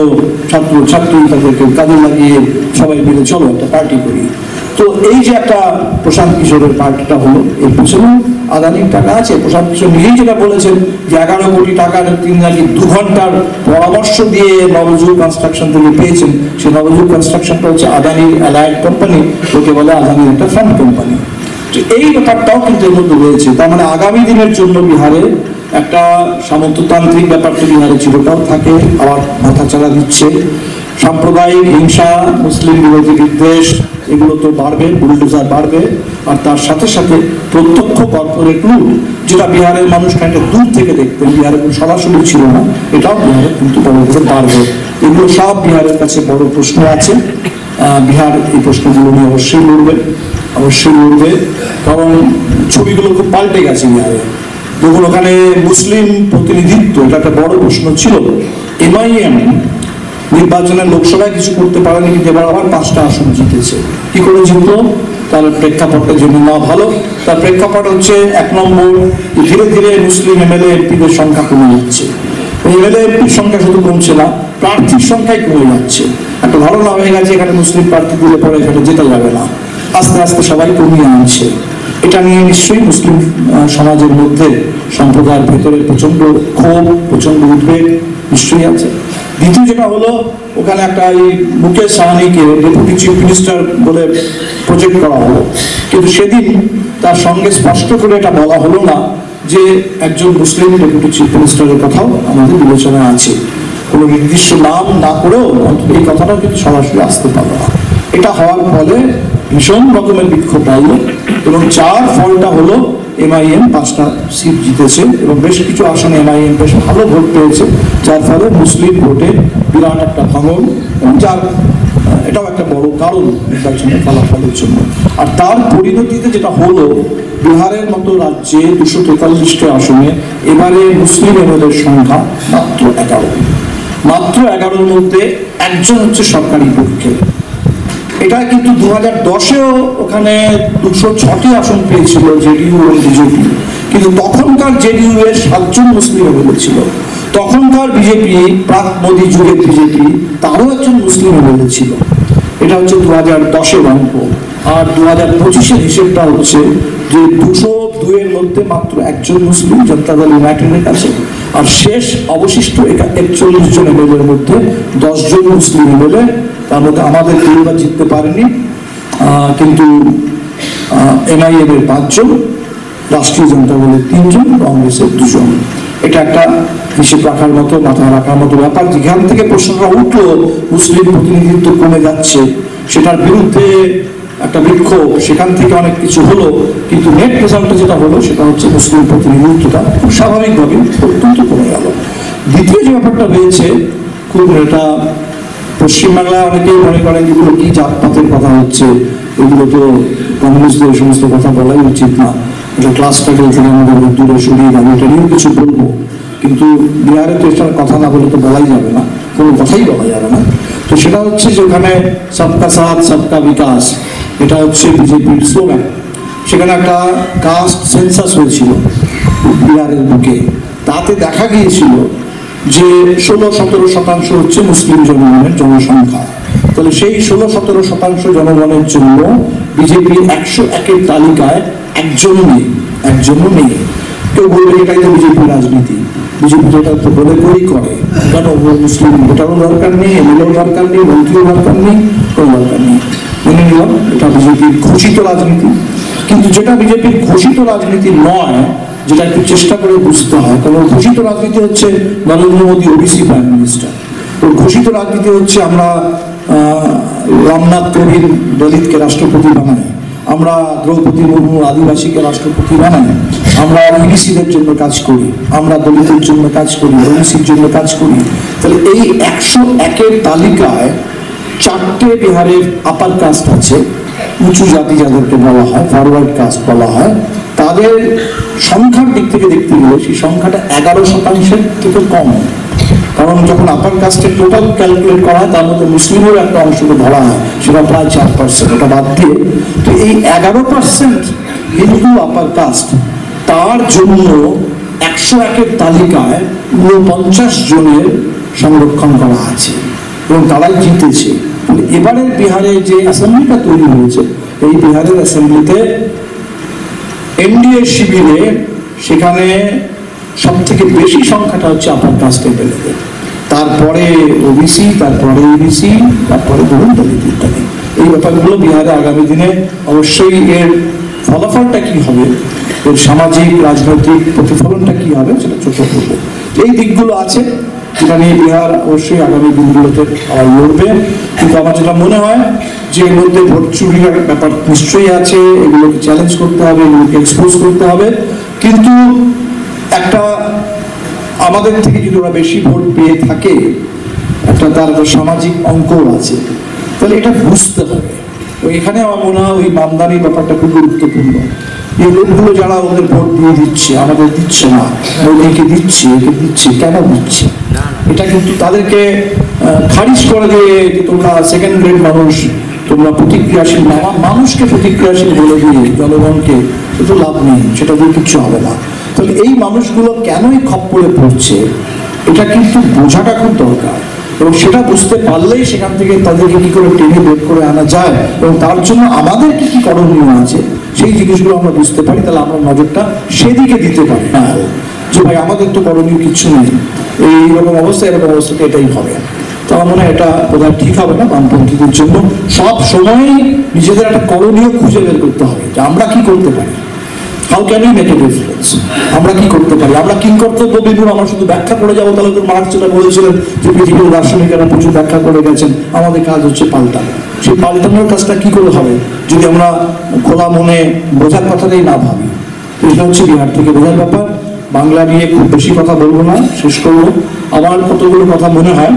ছাত্রী তাদেরকে কাজে লাগিয়ে সবাই মিলে চলো একটা পার্টি করি। তো তো এই যে একটা প্রশান্ত কিশোরের পার্টিটা হলো, এর পিছনে আদানির টাকা আছে। প্রশান্ত কিশোর নিজেই যেটা বলেছেন যে 11 কোটি টাকার তিনি নাকি 2 ঘন্টার পরামর্শ দিয়ে নবযুগ কনস্ট্রাকশন থেকে পেয়েছেন। সেই নবযুগ কনস্ট্রাকশনটা হচ্ছে আদানির অ্যালায়েড কোম্পানি, ওকে বলে আদানির একটা ফান্ড কোম্পানি। তো এই ব্যাপারটাও কিন্তু এর মধ্যে রয়েছে। তার মানে আগামী দিনের জন্য বিহারে একটা সামন্ততান্ত্রিক ব্যাপারটা বিহারে চিরকাল থাকে, আবার মাথাচাড়া দিচ্ছে। সাম্প্রদায়িক হিংসা, মুসলিম বিরোধী বিদ্বেষ, এগুলো তো বাড়বে, বুলডোজার বাড়বে। আর তার সাথে সাথে প্রত্যক্ষ কর্পোরেট লুট, যেটা বিহারের মানুষ খানিকটা দূর থেকে দেখতেন, বিহারে কোনো সরাসরি ছিল না, এটাও বিহারে কিন্তু বড় করে বাড়বে। এগুলো সব বিহারের কাছে বড় প্রশ্ন আছে। বিহার এই প্রশ্নগুলো নিয়ে অবশ্যই লড়বে, কারণ ছবিগুলো খুব পাল্টে গেছে বিহারে। দেখুন, ওখানে মুসলিম প্রতিনিধিত্ব, এটা একটা বড় প্রশ্ন ছিল। MIM নির্বাচনের লোকসভায় কিছু করতে পারেনি, কিন্তু এবার আবার 5টা আসন জিতেছে। কি করে জিতলো? তার প্রেক্ষাপটটা জেনে নেওয়া ভালো। তার প্রেক্ষাপট হচ্ছে 1 নম্বর, ধীরে ধীরে মুসলিম MLA MPদের সংখ্যা কমে যাচ্ছে। MLA MPর সংখ্যা শুধু কমছে না, প্রার্থীর সংখ্যাই কমে যাচ্ছে। একটা ধারণা হয়ে গেছে এখানে মুসলিম প্রার্থী দিলে পরে এখানে যেতে যাবে না, আস্তে আস্তে সবাই কমিয়ে আনছে। এটা নিয়ে নিশ্চয়ই মুসলিম সমাজের মধ্যে, সম্প্রদায়ের ভেতরে প্রচন্ড ক্ষোভ, প্রচন্ড উদ্বেগ নিশ্চয়ই আছে। দ্বিতীয় যেটা হলো, ওখানে একটা এই মুকেশ সাহানিকে ডেপুটি চিফ মিনিস্টার বলে প্রজেক্ট করা হলো, কিন্তু সেদিন তার সঙ্গে স্পষ্ট করে এটা বলা হলো না যে একজন মুসলিম ডেপুটি চিফ মিনিস্টারের কথাও আমাদের বিবেচনায় আছে। কোনো নির্দিষ্ট নাম না করেও এই কথাটাও কিন্তু সরাসরি আসতে পারবে না। এটা হওয়ার ফলে ভীষণ রকমের বিক্ষোভ হলো, এবং যার ফলটা হলো MIM 5টা সিট জিতেছে, এবং বেশ কিছু আসনে MIM বেশ ভালো ভোট পেয়েছে, যার ফলে মুসলিম ভোটে বিরাট একটা ভাঙন, এবং এটাও একটা বড় কারণ নির্বাচনের ফলাফলের জন্য। আর তার পরিণতিতে যেটা হলো, বিহারের মতো রাজ্যে 243টি আসনে এবারে মুসলিম MLA'র সংখ্যা মাত্র 11-এর মধ্যে একজন হচ্ছে সরকারি পক্ষে। এটা কিন্তু 2010-এও ওখানে 206টি আসন পেয়েছিল JDU এবং BJP, কিন্তু তখনকার JDU এর 7 জন মুসলিম MLA ছিল। তখনকার বিজেপি, প্রাক মোদী যুগের বিজেপি, তারও একজন মুসলিম MLA ছিল। এটা হচ্ছে 2010-এর অঙ্ক। আর 2025-এর হিসেবটা হচ্ছে যে 202-এর মধ্যে মাত্র একজন মুসলিম, জনতা দল ইউনাইটেডের কাছে। আর শেষ অবশিষ্ট 41 জন MLA-র মধ্যে 10 জন মুসলিম MLA, তার মধ্যে আমাদের কেউবা জিততে পারেনি, কিন্তু MIM-এর 5 জন, রাষ্ট্রীয় জনতা দলের 3 জন, কংগ্রেসের 2 জন। এটা একটা হিসেব রাখার মতো, মাথায় রাখার মতো ব্যাপার। যেখান থেকে প্রশ্নটা উঠলো মুসলিম প্রতিনিধিত্ব কমে যাচ্ছে, সেটার বিরুদ্ধে একটা বিক্ষোভ, সেখান থেকে অনেক কিছু হলো, কিন্তু নেট রেজাল্টে যেটা হলো সেটা হচ্ছে মুসলিম প্রতিনিধিত্বটা খুব স্বাভাবিকভাবে অত্যন্ত কমে গেল। দ্বিতীয় যে ব্যাপারটা রয়েছে, খুব এটা পশ্চিমবাংলায় অনেকেই মনে করেন যেগুলো কি জাতপাতের কথা হচ্ছে, এগুলো তো কমিউনিস্টদের এই সমস্ত কথা বলাই উচিত না, এটা ক্লাস স্টাডি থেকে আমাদের দূরে সরিয়ে যাবে, এটা নিয়েও কিছু বলবো। কিন্তু বিহারে তো এটার কথা না বলে তো বলাই যাবে না, কোনো কথাই বলা যাবে না। তো সেটা হচ্ছে যে ওখানে সবকা সাথ সবকা বিকাশ, এটা হচ্ছে বিজেপির স্লোগান। সেখানে একটা কাস্ট সেন্সাস হয়েছিল বিহারের বুকে, তাতে দেখা গিয়েছিল যে 16-17% হচ্ছে মুসলিম জনগণের জনসংখ্যা। তাহলে সেই 16-17% জনগণের জন্য বিজেপি 101-এর তালিকায় একজনও নেই। কেউ বলবে এটাই তো বিজেপির রাজনীতি, বিজেপি যেটা তো বলে করেই করে, কেন মুসলিম ভোটারও দরকার নেই, MLA দরকার নেই, মন্ত্রীও দরকার নেই, কোনো দরকার নেই। মেনে নিলাম এটা বিজেপির ঘোষিত রাজনীতি। কিন্তু যেটা বিজেপির ঘোষিত রাজনীতি নয়, যেটা একটু চেষ্টা করে বুঝতে হয়, কারণ ঘোষিত রাজনীতি হচ্ছে Narendra Modi OBC prime minister, ওর ঘোষিত রাজনীতি হচ্ছে আমরা রামনাথ কোবিন্দ দলিতকে রাষ্ট্রপতি বানাই, আমরা দ্রৌপদী মুর্মু আদিবাসীকে রাষ্ট্রপতি বানাই, আমরা EBC-দের জন্য কাজ করি, আমরা দলিতের জন্য কাজ করি, OBC-র জন্য কাজ করি। তাহলে এই 101-এর তালিকায় 4টে বিহারের আপার কাস্ট আছে, উঁচু জাতি যাদেরকে বলা হয়, ফরওয়ার্ড কাস্ট বলা হয়। তাদের সংখ্যার দিক থেকে দেখতে গেলে সেই সংখ্যাটা 11%-এর থেকে কম। কারণ যখন আপার কাস্টের টোটাল ক্যালকুলেট করা হয়, তার মধ্যে মুসলিমের একটা অংশকে ধরা হয়, সেটা প্রায় 4%, ওটা বাদ দিয়ে। তো এই 11% হিন্দু আপার কাস্ট, তার জন্য 101-এর তালিকায় 49 জনের সংরক্ষণ করা আছে, এবং তারাই জিতেছে। এবারের বিহারে যে অ্যাসেম্বলিটা তৈরি হয়েছে, এই বিহারের অ্যাসেম্বলিতে এনডিএ শিবিরে সেখানে সব থেকে বেশি সংখ্যাটা হচ্ছে আপার কাস্ট লেভেলের, তারপরে ওবিসি, তারপরে ইবিসি, তারপরে ধরুন দলিত ইত্যাদি। এই ব্যাপারগুলো বিহারে আগামী দিনে অবশ্যই এর ফলাফলটা কি হবে, এর সামাজিক রাজনৈতিক প্রতিফলনটা কি হবে সেটা চোখে পড়বে। এই দিকগুলো আছে যেটা নিয়ে বিহার অবশ্যই আগামী দিনগুলোতে লড়বে। কিন্তু আমার যেটা মনে হয় যে এর মধ্যে ভোট চুরির ব্যাপার নিশ্চয়ই আছে, এগুলোকে চ্যালেঞ্জ করতে হবে, এগুলোকে এক্সপোজ করতে হবে। কিন্তু একটা আমাদের থেকে যদি ওরা বেশি ভোট পেয়ে থাকে, তার একটা সামাজিক অঙ্কও আছে, তাহলে এটা বুঝতে হবে। তো এখানে আমার মনে হয় ওই মামদানির ব্যাপারটা খুব গুরুত্বপূর্ণ। এই লোকগুলো যারা ওদের ভোট দিয়ে দিচ্ছে, আমাদের দিচ্ছে না, একে দিচ্ছে, একে দিচ্ছে, কেন দিচ্ছে? এটা কিন্তু তাদেরকে খারিজ করে দিয়ে যে তোমরা সেকেন্ড গ্রেড মানুষ, তোমরা প্রতিক্রিয়াশীল না, মানুষকে প্রতিক্রিয়াশীল বলে দিয়ে জনগণকে, সেটা লাভ নেই, সেটা দিয়ে কিচ্ছু হবে না। তাহলে এই মানুষগুলো কেনই খপ্পরে পড়ছে, এটা কিন্তু বোঝাটা খুব দরকার। এবং সেটা বুঝতে পারলেই সেখান থেকে তাদেরকে কি করে টেনে বের করে আনা যায়, এবং তার জন্য আমাদের কি কি করণীয় আছে সেই জিনিসগুলো আমরা বুঝতে পারি, তাহলে আমরা নজরটা সেদিকে দিতে পারি। হ্যাঁ, যে ভাই আমাদের তো করণীয় কিচ্ছু নেই, এইরকম অবস্থা, এরকম অবস্থাতে এটাই হবে। তো আমার মনে হয় এটা বোধহয় ঠিক হবে না। বামপন্থীদের জন্য সব সময়ই নিজেদের একটা করণীয় খুঁজে বের করতে হবে যে আমরা কি করতে পারি, how can you make a difference, আমরা কি করতে পারি। আমরা কি কর্তব্য বিন্দু আমরা শুধু ব্যাখ্যা করে যাবো, তাহলে তো মার্কস যেটা বলেছিলেন যে পৃথিবীর দার্শনিকেরা প্রচুর ব্যাখ্যা করে গেছেন, আমাদের কাজ হচ্ছে পাল্টানো। সেই পাল্টানোর কাজটা কি করে হবে যদি আমরা খোলা মনে বোঝার কথাটাই না ভাবি? এটা হচ্ছে বিহার থেকে বোঝার ব্যাপার। বাংলা নিয়ে খুব বেশি কথা বলবো না, শেষ করবো। আমার কতগুলো কথা মনে হয়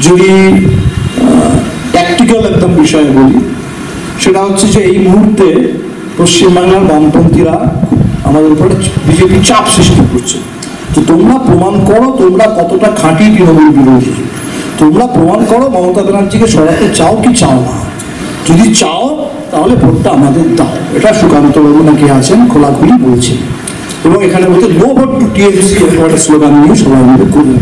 যদি ট্যাকটিক্যাল একদম বিষয়ে বলি, সেটা হচ্ছে যে এই মুহূর্তে পশ্চিমবাংলার বামপন্থীরা আমাদের উপরে বিজেপি চাপ সৃষ্টি করছে। তো তোমরা প্রমাণ করো তোমরা কতটা খাঁটি তৃণমূল বিরোধী, তোমরা প্রমাণ করো মমতা ব্যানার্জিকে সরাতে চাও কি চাও না। যদি চাও তাহলে ভোটটা আমাদের দাও। এটা সুকান্ত বাবু নাকি আছেন খোলাখুলি বলছেন, এবং এখানে বলতে নো ভোট টু টিএমসি একটা স্লোগান নিয়ে সবাই মিলে করুন।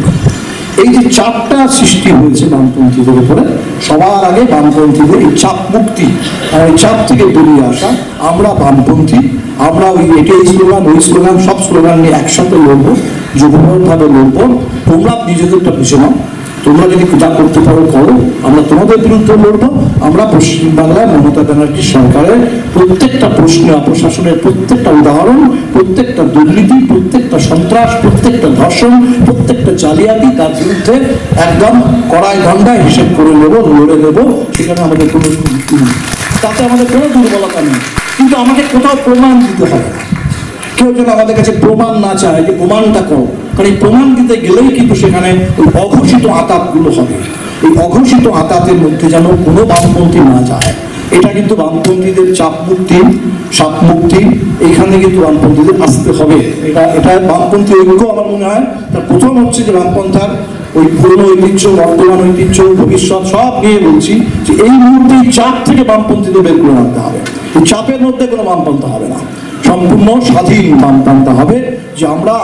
এই যে চাপটা সৃষ্টি হয়েছে বামপন্থীদের উপরে, সবার আগে বামপন্থীদের এই চাপ মুক্তি, আর এই চাপ থেকে বেরিয়ে আসা। আমরা বামপন্থী, আমরা ওই এটাই স্লোগান ওই স্লোগান সব স্লোগান নিয়ে একসাথে লড়বো, যুগপথভাবে লড়বো। তোমরা নিজেদেরটা বুঝে নাও, তোমরা যদি যা করতে পারো করো, আমরা তোমাদের বিরুদ্ধে লড়বো। আমরা পশ্চিমবাংলায় মমতা ব্যানার্জি সরকারের প্রত্যেকটা প্রশ্নে, প্রশাসনের প্রত্যেকটা উদাহরণ, প্রত্যেকটা দুর্নীতি, প্রত্যেকটা সন্ত্রাস, প্রত্যেকটা ধর্ষণ, প্রত্যেকটা জালিয়াতি, তার বিরুদ্ধে একদম কড়াই ধান্দায় হিসেব করে নেবো, লড়ে নেবো। সেখানে আমাদের কোনো তাতে আমাদের কোনো দুর্বলতা নেই, কিন্তু আমাকে কোথাও প্রমাণ দিতে হবে। কেউ যেন আমাদের কাছে প্রমাণ না চায় যে প্রমাণটা করো, কারণ এই প্রমাণ দিতে গেলেই কিন্তু সেখানে ওই অঘোষিত আতাতগুলো হবে। এই অঘোষিত আতাতের মধ্যে যেন কোনো বামপন্থী না যায়। এটা কিন্তু বামপন্থীদের চাপ মুক্তি, সাপ মুক্তি, এইখানে কিন্তু বামপন্থীদের আসতে হবে। এটা বামপন্থী ঐক্য আমার মনে হয় তার প্রথম হচ্ছে যে বামপন্থার ওই পুরনো ঐতিহ্য, বর্তমান ঐতিহ্য, ভবিষ্যৎ সব নিয়ে বলছি যে এই মুহূর্তে এই চাপ থেকে বামপন্থীদের বের করে আনতে হবে। এই চাপের মধ্যে কোনো বামপন্থা হবে না, সম্পূর্ণ স্বাধীন বামপন্থা হবে। যে আমরা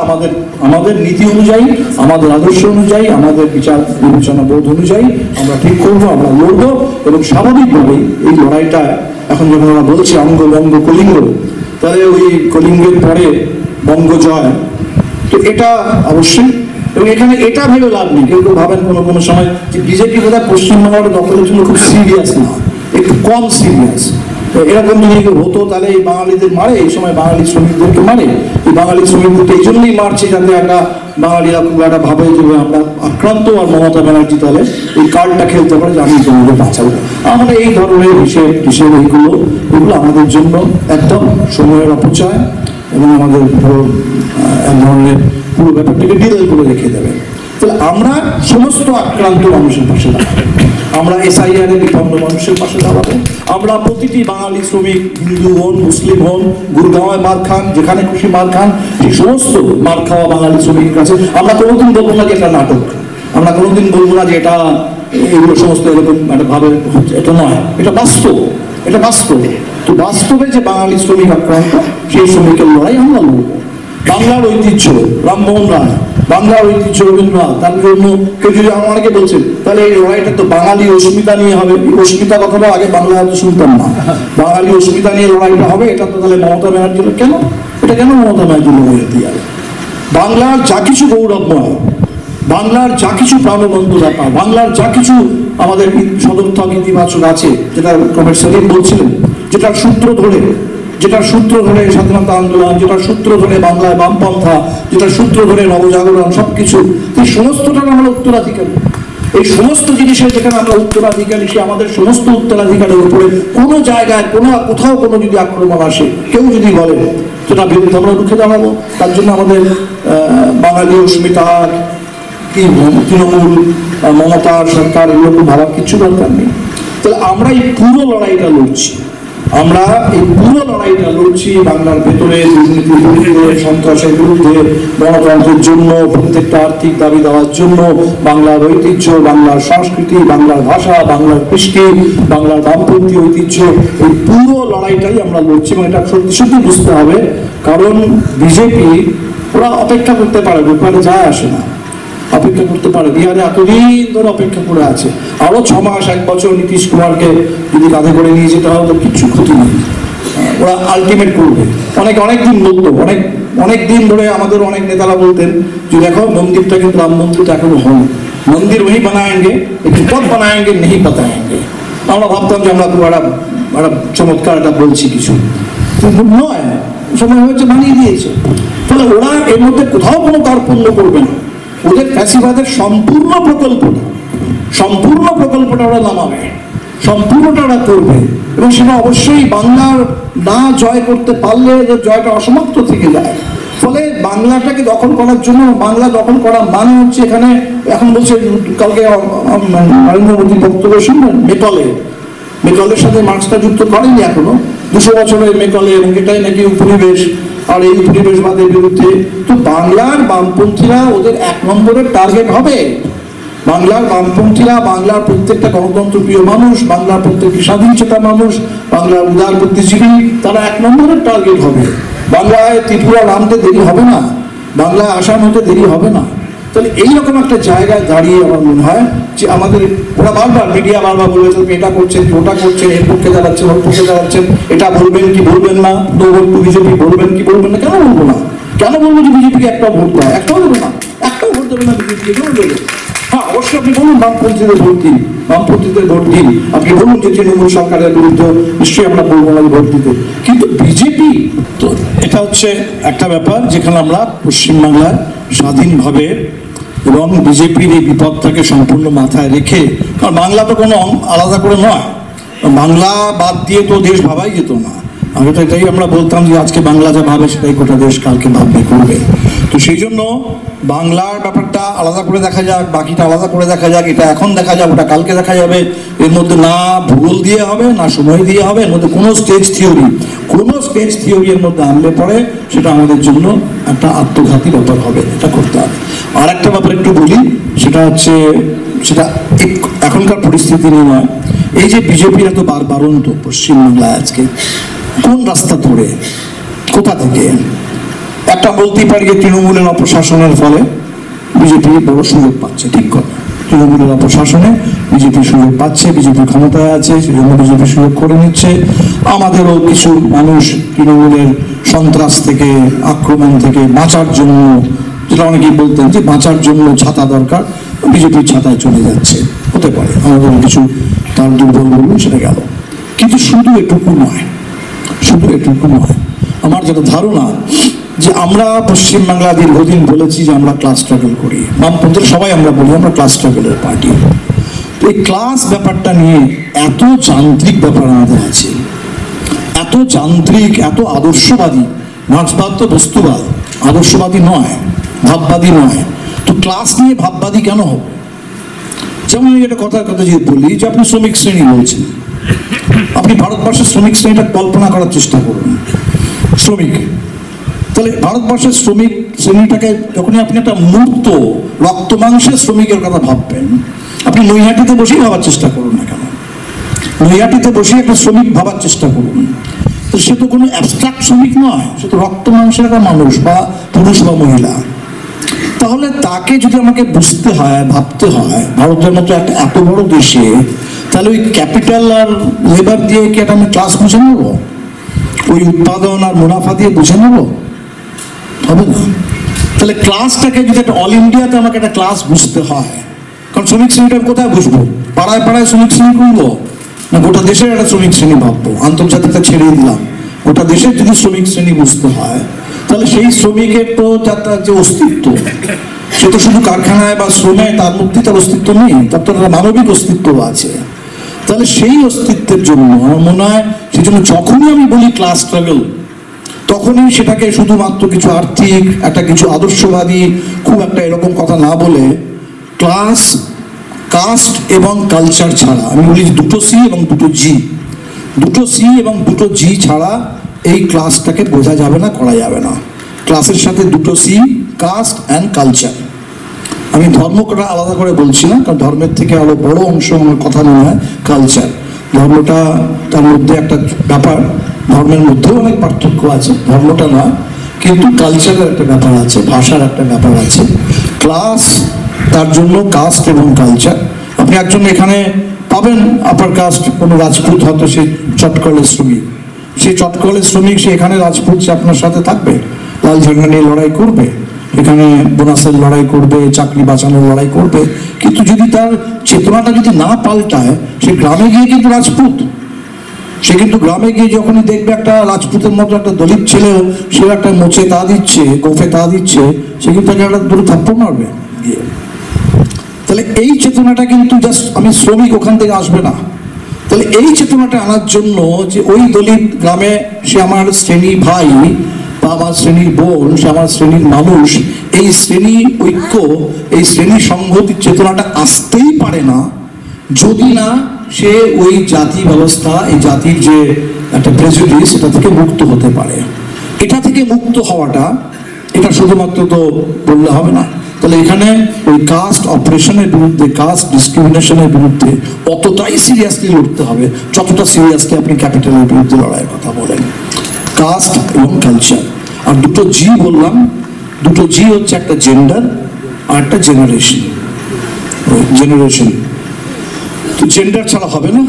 আমাদের নীতি অনুযায়ী, আমাদের আদর্শ অনুযায়ী, আমাদের বিচার বিবেচনা বোধ অনুযায়ী আমরা ঠিক করবো, আমরা লড়বো। এবং স্বাভাবিকভাবেই এই লড়াইটা এখন যখন আমরা বলছি অঙ্গ বঙ্গ কলিঙ্গ, তাহলে ওই কলিঙ্গের পরে বঙ্গ জয়, তো এটা অবশ্যই। এবং এখানে এটা ভেবে লাভ নেই, কেউ কেউ ভাবেন কোনো সময় যে বিজেপি বোধহয় পশ্চিমবঙ্গের দখলের জন্য খুব সিরিয়াস না, একটু কম সিরিয়াস। এরকম যদি হতো তাহলে এই বাঙালিদের মারে, এই সময় বাঙালি শ্রমিকদেরকে মারে। এই বাঙালি শ্রমিকদেরকে এই জন্যই মারছে যাতে একটা বাঙালিরা খুব একটা ভাবে যে আমরা আক্রান্ত, আর মমতা ব্যানার্জি তাহলে এই কার্ডটা খেলতে পারে যে আমি তোমাদের বাঁচাবো। আমরা এই ধরনের হিসেব এগুলো আমাদের জন্য একদম সময়ের অপচয়, এবং আমাদের পুরো এক ধরনের পুরো ব্যাপারটাকে ডিলেল করে রেখে দেবে। তাহলে আমরা সমস্ত আক্রান্ত মানুষের পাশে দাঁড়াবো, আমরা SIR বিপন্ন মানুষের পাশে দাঁড়াবো। আমরা প্রতিটি বাঙালি শ্রমিক, হিন্দু হন, মুসলিম হন, গুরগাঁওয়ে মার খান, যেখানে খুশি মার খান, সেই সমস্ত মার খাওয়া বাঙালি শ্রমিকের কাছে আমরা কোনোদিন বলবো না যে এটা নাটক, আমরা কোনোদিন বলবো না যে এটা এগুলো সমস্ত এরকম একটা ভাবে হচ্ছে, এটা নয়, এটা বাস্তব, এটা বাস্তব। তো বাস্তবে যে বাঙালি শ্রমিক আক্রান্ত, সেই শ্রমিকের লড়াই আমরা লড়বো। বাংলার ঐতিহ্য, রামমোহন রায়, বাংলার ঐতিহ্য রবীন্দ্রনাথ, তার জন্য কেউ যদি অনেকে বলছেন তাহলে এই লড়াইটা তো বাঙালি অস্মিতা নিয়ে হবে। অস্মিতা কথাটা আগে বাংলা হয়তো শুনতাম না, বাঙালি অস্মিতা নিয়ে লড়াইটা হবে, এটা তো তাহলে মমতা ব্যানার্জির কেন, এটা কেন মমতা ব্যানার্জির লড়াই দিয়ে যাবে? বাংলার যা কিছু গৌরবময়, বাংলার যা কিছু প্রাণবন্ত ব্যাপার, বাংলার যা কিছু আমাদের সদর্থক ইতিবাচক আছে, যেটা কমরেড সেলিম বলছিলেন, যেটার সূত্র ধরে স্বাধীনতা আন্দোলন, যেটার সূত্র ধরে বাংলায় বামপন্থা, যেটার সূত্র ধরে নবজাগরণ, সবকিছু, এই সমস্তটার আমরা উত্তরাধিকারী। এই সমস্ত জিনিসের যেখানে আমরা উত্তরাধিকারী, সে আমাদের সমস্ত উত্তরাধিকারের উপরে কোনো জায়গায় কোথাও কোনো যদি আক্রমণ আসে, কেউ যদি বলে, সেটা বিরুদ্ধে আমরা রুখে দাঁড়াবো। তার জন্য আমাদের বাঙালি অস্মিতা, তৃণমূল, মমতার সরকার, এগুলো ভাবার কিছু দরকার নেই। তাহলে আমরা এই পুরো লড়াইটা লড়ছি, বাংলার ভেতরে দুর্নীতির বিরুদ্ধে, সন্ত্রাসের বিরুদ্ধে, গণতন্ত্রের জন্য, প্রত্যেকটা আর্থিক দাবি দেওয়ার জন্য, বাংলার ঐতিহ্য, বাংলার সংস্কৃতি, বাংলার ভাষা, বাংলার কৃষ্টি, বাংলার বামপন্থী ঐতিহ্য, এই পুরো লড়াইটাই আমরা লড়ছি। এবং এটা সত্যি বুঝতে হবে, কারণ বিজেপি ওরা অপেক্ষা করতে পারে, ওখানে যায় আসে না, অপেক্ষা করতে পারে। বিহারে এতদিন ধরে অপেক্ষা করে আছে, আরো 6 মাস 1 বছর নীতিশ কুমারকে যদি কাঁধে করে নিয়ে যেতে হয় তো কিচ্ছু ক্ষতি নেই, ওরা আলটিমেট করবে। অনেকদিন বলতো, অনেক দিন ধরে আমাদের অনেক নেতারা বলতেন যে দেখো মন্দিরটা কিন্তু রাম মন্দিরটা এখনো হয়, মন্দির ওই বানায়েঙ্গে, একটু কব বানায়েঙ্গে নেই বাতায়েঙ্গে। আমরা ভাবতাম যে আমরা খুব একটা চমৎকার এটা বলছি কিছু, কিন্তু নয়, সময় হয়েছে বানিয়ে দিয়েছে। ফলে ওরা এর মধ্যে কোথাও কোনো কার্পণ্য করবে না, ওদের ফ্যাসিবাদের সম্পূর্ণ প্রকল্পটা ওরা নামাবে, সম্পূর্ণটা ওরা করবে। এবং সেটা অবশ্যই বাংলার না জয় করতে পারলে জয়টা অসমাপ্ত থেকে যায়। ফলে বাংলাটাকে দখল করার জন্য, বাংলা দখল করা মানে হচ্ছে এখানে, এখন বলছে কালকে নরেন্দ্র মোদীর বক্তব্য শুনবেন, মেকলের সাথে মার্ক্সটা যুক্ত করেনি এখনো, 200 বছরের মেকলে, এবং এটাই নাকি উপনিবেশ, আর এই উপনিবেশবাদের বিরুদ্ধে। তো বাংলার বামপন্থীরা ওদের 1 নম্বরের টার্গেট হবে। বাংলার বামপন্থীরা, বাংলার প্রত্যেকটা গণতন্ত্র প্রিয় মানুষ, বাংলার প্রত্যেকটি স্বাধীন চেতা মানুষ, বাংলার উদার বুদ্ধিজীবী, তারা 1 নম্বরের টার্গেট হবে। বাংলায় ত্রিপুরা নামতে দেরি হবে না, বাংলায় আসাম হতে দেরি হবে না। তাহলে এইরকম একটা জায়গায় দাঁড়িয়ে আমার মনে হয় যে আমাদের, ওরা বারবার মিডিয়া বারবার বলেছে এটা করছেন, ওটা করছেন, এর পক্ষে দাঁড়াচ্ছেন, ওর পক্ষে দাঁড়াচ্ছেন, এটা বলবেন কি বলবেন না, নো ভোট টু বিজেপি বলবেন কি বলবেন না, কেন বলবো না? কেন বলবো যে বিজেপিকে একটাও ভোট দেয়? একটাও দেবে না, একটাও ভোট দেবে না বিজেপিকে, কেন দেবে? হ্যাঁ, অবশ্যই আপনি বলুন বামপন্থীদের ভোট দিন, আপনি বলুন যে তৃণমূল সরকারের বিরুদ্ধে নিশ্চয়ই আমরা বলবো না ভোট দিতে। কিন্তু বিজেপি তো, এটা হচ্ছে একটা ব্যাপার যেখানে আমরা পশ্চিমবাংলায় স্বাধীনভাবে এবং বিজেপির এই বিপদটাকে সম্পূর্ণ মাথায় রেখে, কারণ বাংলা তো কোনো আলাদা করে নয়, বাংলা বাদ দিয়ে তো দেশ ভাবাই যেত না। আমি তো এটাই আমরা বলতাম যে আজকে বাংলা যা ভাবে সেটাই গোটা দেশ কালকে ভাববে, করবে। তো সেই জন্য বাংলার ব্যাপারটা আলাদা করে দেখা যাক, বাকিটা আলাদা করে দেখা যাক, এটা এখন দেখা যাক, ওটা কালকে দেখা যাবে। এর মধ্যে না ভূগোল দিয়ে হবে, না সময় দিয়ে হবে, এর মধ্যে কোনো স্টেজ থিওরি এর মধ্যে আনলে পরে সেটা আমাদের জন্য একটা আত্মঘাতী ব্যাপার হবে, এটা করতে হবে। আর একটা ব্যাপার একটু বলি, সেটা হচ্ছে, সেটা এখনকার পরিস্থিতি নিয়ে নয়, এই যে বিজেপির এত বারবারন্ত পশ্চিমবাংলায় আজকে কোন রাস্তা ধরে, কোথা থেকে? একটা বলতেই পারি যে তৃণমূলের অপশাসনের ফলে বিজেপি বড় সুযোগ পাচ্ছে, ঠিক কথা। তৃণমূলের অপশাসনে বিজেপি সুযোগ পাচ্ছে, বিজেপি ক্ষমতায় আছে, সেজন্য বিজেপি সুযোগ করে নিচ্ছে। আমাদেরও কিছু মানুষ তৃণমূলের সন্ত্রাস থেকে, আক্রমণ থেকে বাঁচার জন্য, যেটা অনেকেই বলতেন যে বাঁচার জন্য ছাতা দরকার, বিজেপির ছাতায় চলে যাচ্ছে, হতে পারে আমাদের কিছু তার দুর্বল বলুন, সেটা গেল। কিন্তু শুধু এটুকু নয়, আমার যেটা ধারণা যে আমরা পশ্চিমবাংলা দীর্ঘদিন বলেছি যে আমরা ক্লাস স্ট্রাগল করি, বামপন্থীরা সবাই আমরা বলি আমরা ক্লাস স্ট্রাগলের পার্টি। তো এই ক্লাস ব্যাপারটা নিয়ে এত যান্ত্রিক ব্যাপার আমাদের আছে, এত যান্ত্রিক, এত আদর্শবাদী। মার্ক্সবাদ তো বস্তুবাদ, আদর্শবাদী নয়, ভাববাদী নয়। তো ক্লাস নিয়ে ভাববাদী কেন হবে? যেমন আমি একটা কথার কথা যদি বলি যে আপনি শ্রমিক শ্রেণী বলছেন, আপনি ভারতবর্ষের শ্রমিক শ্রেণীটা কল্পনা করার চেষ্টা করুন। শ্রমিক, তাহলে ভারতবর্ষের শ্রমিক শ্রেণীটাকে যখনই আপনি একটা মূর্ত রক্ত মাংসের শ্রমিকের কথা ভাববেন, আপনি নৈহাটিতে বসেই ভাবার চেষ্টা করুন না কেন, নৈহাটিতে বসে একটা শ্রমিক ভাবার চেষ্টা করুন। তো সে তো কোনো অ্যাবস্ট্রাক্ট শ্রমিক নয়, সে তো রক্ত মাংসের একটা মানুষ, বা পুরুষ বা মহিলা। তাহলে তাকে যদি আমাকে বুঝতে হয়, ভাবতে হয়, ভারতের মতো একটা এত বড় দেশে, তাহলে ওই ক্যাপিটাল আর লেবার দিয়ে কি একটা আমি ক্লাস বুঝে নেব? ওই উৎপাদন আর মুনাফা দিয়ে বুঝে নেব? হবে না। তাহলে ক্লাসটাকে যদি একটা অল ইন্ডিয়াতে আমাকে একটা ক্লাস বুঝতে হয়, কারণ শ্রমিক শ্রেণীটা কোথায় বুঝবো? পাড়ায় পাড়ায় শ্রমিক শ্রেণী করবো, না গোটা দেশের একটা শ্রমিক শ্রেণী ভাববো? আন্তর্জাতিকতা ছেড়ে দিলাম, গোটা দেশের যদি শ্রমিক শ্রেণী বুঝতে হয়, তাহলে সেই শ্রমিকের তো তার যে অস্তিত্ব, সে তো শুধু কারখানায় বা শ্রমে তার মধ্যে তার অস্তিত্ব নেই, তার তো একটা মানবিক অস্তিত্ব আছে। তাহলে সেই অস্তিত্বের জন্য আমার মনে হয়, সেই জন্য যখনই আমি বলি ক্লাস স্ট্রাগল, তখনই সেটাকে শুধুমাত্র কিছু আর্থিক একটা কিছু আদর্শবাদী খুব একটা এরকম কথা না বলে, ক্লাস, কাস্ট এবং কালচার ছাড়া, আমি বলি দুটো সি এবং দুটো জি, দুটো সি এবং দুটো জি ছাড়া এই ক্লাসটাকে বোঝা যাবে না, করা যাবে না। ক্লাসের সাথে দুটো সি, কাস্ট অ্যান্ড কালচার। আমি ধর্মটা আলাদা করে বলছি না, কারণ ধর্মের থেকে আরো বড় অংশ আমার কথা মনে হয় কালচার। ধর্মটা তার মধ্যে একটা ব্যাপার, ধর্মের মধ্যেও অনেক পার্থক্য আছে, ধর্মটা না, কিন্তু কালচারের একটা ব্যাপার আছে, ভাষার একটা ব্যাপার আছে। ক্লাস, তার জন্য কাস্ট এবং কালচার। আপনি একজন এখানে পাবেন আপার কাস্ট, কোনো রাজপুত, হয়তো সে চটকলের শ্রমিক, সেই চটকলের শ্রমিক, সে এখানে রাজপুত, সে আপনার সাথে থাকবে, লাল ঝান্ডা নিয়ে লড়াই করবে, এখানে বোনাসের লড়াই করবে, চাকরি বাঁচানোর লড়াই করবে। কিন্তু যদি তার চেতনাটা যদি না পাল্টায়, সে গ্রামে গিয়ে কিন্তু রাজপুত, সে কিন্তু গ্রামে গিয়ে যখনই দেখবে একটা রাজপুতের মতো একটা দলিত ছেলেও সে একটা মোচে তা দিচ্ছে, গোফে তা দিচ্ছে, সে কিন্তু তাকে একটা দুটো থাপ্পড় মারবে গিয়ে। তাহলে এই চেতনাটা কিন্তু জাস্ট আমি শ্রমিক ওখান থেকে আসবে না। তাহলে এই চেতনাটা আনার জন্য যে ওই দলিত গ্রামে সে আমার শ্রেণী ভাই বা আমার শ্রেণীর বোন, সে আমার শ্রেণীর মানুষ, এই শ্রেণী ঐক্য, এই শ্রেণী সংহতির চেতনাটা আসতেই পারে না যদি না সে ওই জাতি ব্যবস্থা, এই জাতির যে একটা প্রেজুডিস, এটা থেকে মুক্ত হতে পারে। এটা থেকে মুক্ত হওয়াটা, এটা শুধুমাত্র তো বললে হবে না। তাহলে এখানে ওই কাস্ট অপারেশনের বিরুদ্ধে, কাস্ট ডিসক্রিমিনেশনের বিরুদ্ধে অতটাই সিরিয়াসলি লড়তে হবে যতটা সিরিয়াসলি আপনি ক্যাপিটালের বিরুদ্ধে লড়াইয়ের কথা বলেন। কাস্ট এবং কালচার। আর দুটো জি বললাম, দুটো জি হচ্ছে একটা জেন্ডার আর একটা জেনারেশন। জেনারেশন তো জেন্ডার ছাড়া হবে না।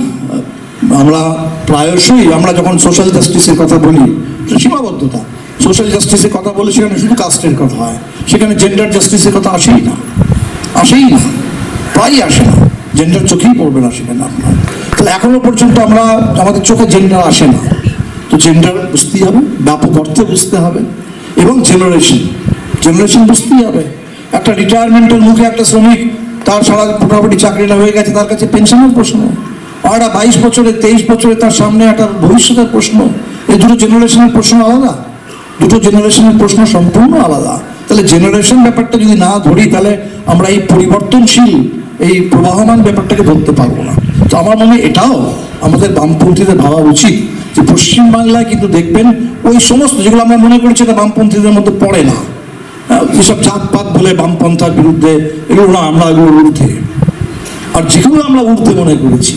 আমরা প্রায়শই আমরা যখন সোশ্যাল জাস্টিসের কথা বলি, সীমাবদ্ধতা, সোশ্যাল জাস্টিসের কথা বলে সেখানে শুধু কাস্টের কথা হয়, সেখানে জেন্ডার জাস্টিসের কথা আসেই না, আসেই না, প্রায়ই আসে না, জেন্ডার চোখেই পড়বে না সেখানে আপনার। তাহলে এখনো পর্যন্ত আমরা, আমাদের চোখে জেন্ডার আসে না। তো জেন্ডার বুঝতেই হবে, ব্যাপক অর্থে বুঝতে হবে, এবং জেনারেশন, জেনারেশন বুঝতেই হবে। একটা রিটায়ারমেন্টের মুখে একটা শ্রমিক, তার সারা মোটামুটি চাকরিটা হয়ে গেছে, তার কাছে পেনশনের প্রশ্ন, আর একটা 22 বছরে 23 বছরে তার সামনে একটা ভবিষ্যতের প্রশ্ন। এই দুটো জেনারেশনের প্রশ্ন আলাদা, দুটো জেনারেশনের প্রশ্ন সম্পূর্ণ আলাদা। তাহলে জেনারেশন ব্যাপারটা যদি না ধরি, তাহলে আমরা এই পরিবর্তনশীল, এই প্রবাহমান ব্যাপারটাকে ধরতে পারবো না। তো আমার মনে হয় এটাও আমাদের বামপন্থীদের ভাবা উচিত, যে পশ্চিমবাংলায় কিন্তু দেখবেন ওই সমস্ত যেগুলো আমরা মনে করছি এটা বামপন্থীদের মধ্যে পড়ে না, যেসব জাতপাত বলে বামপন্থার বিরুদ্ধে, এগুলো না, আমরা এগুলোর ঊর্ধ্বে। আর যেগুলো আমরা ঊর্ধ্বে মনে করেছি,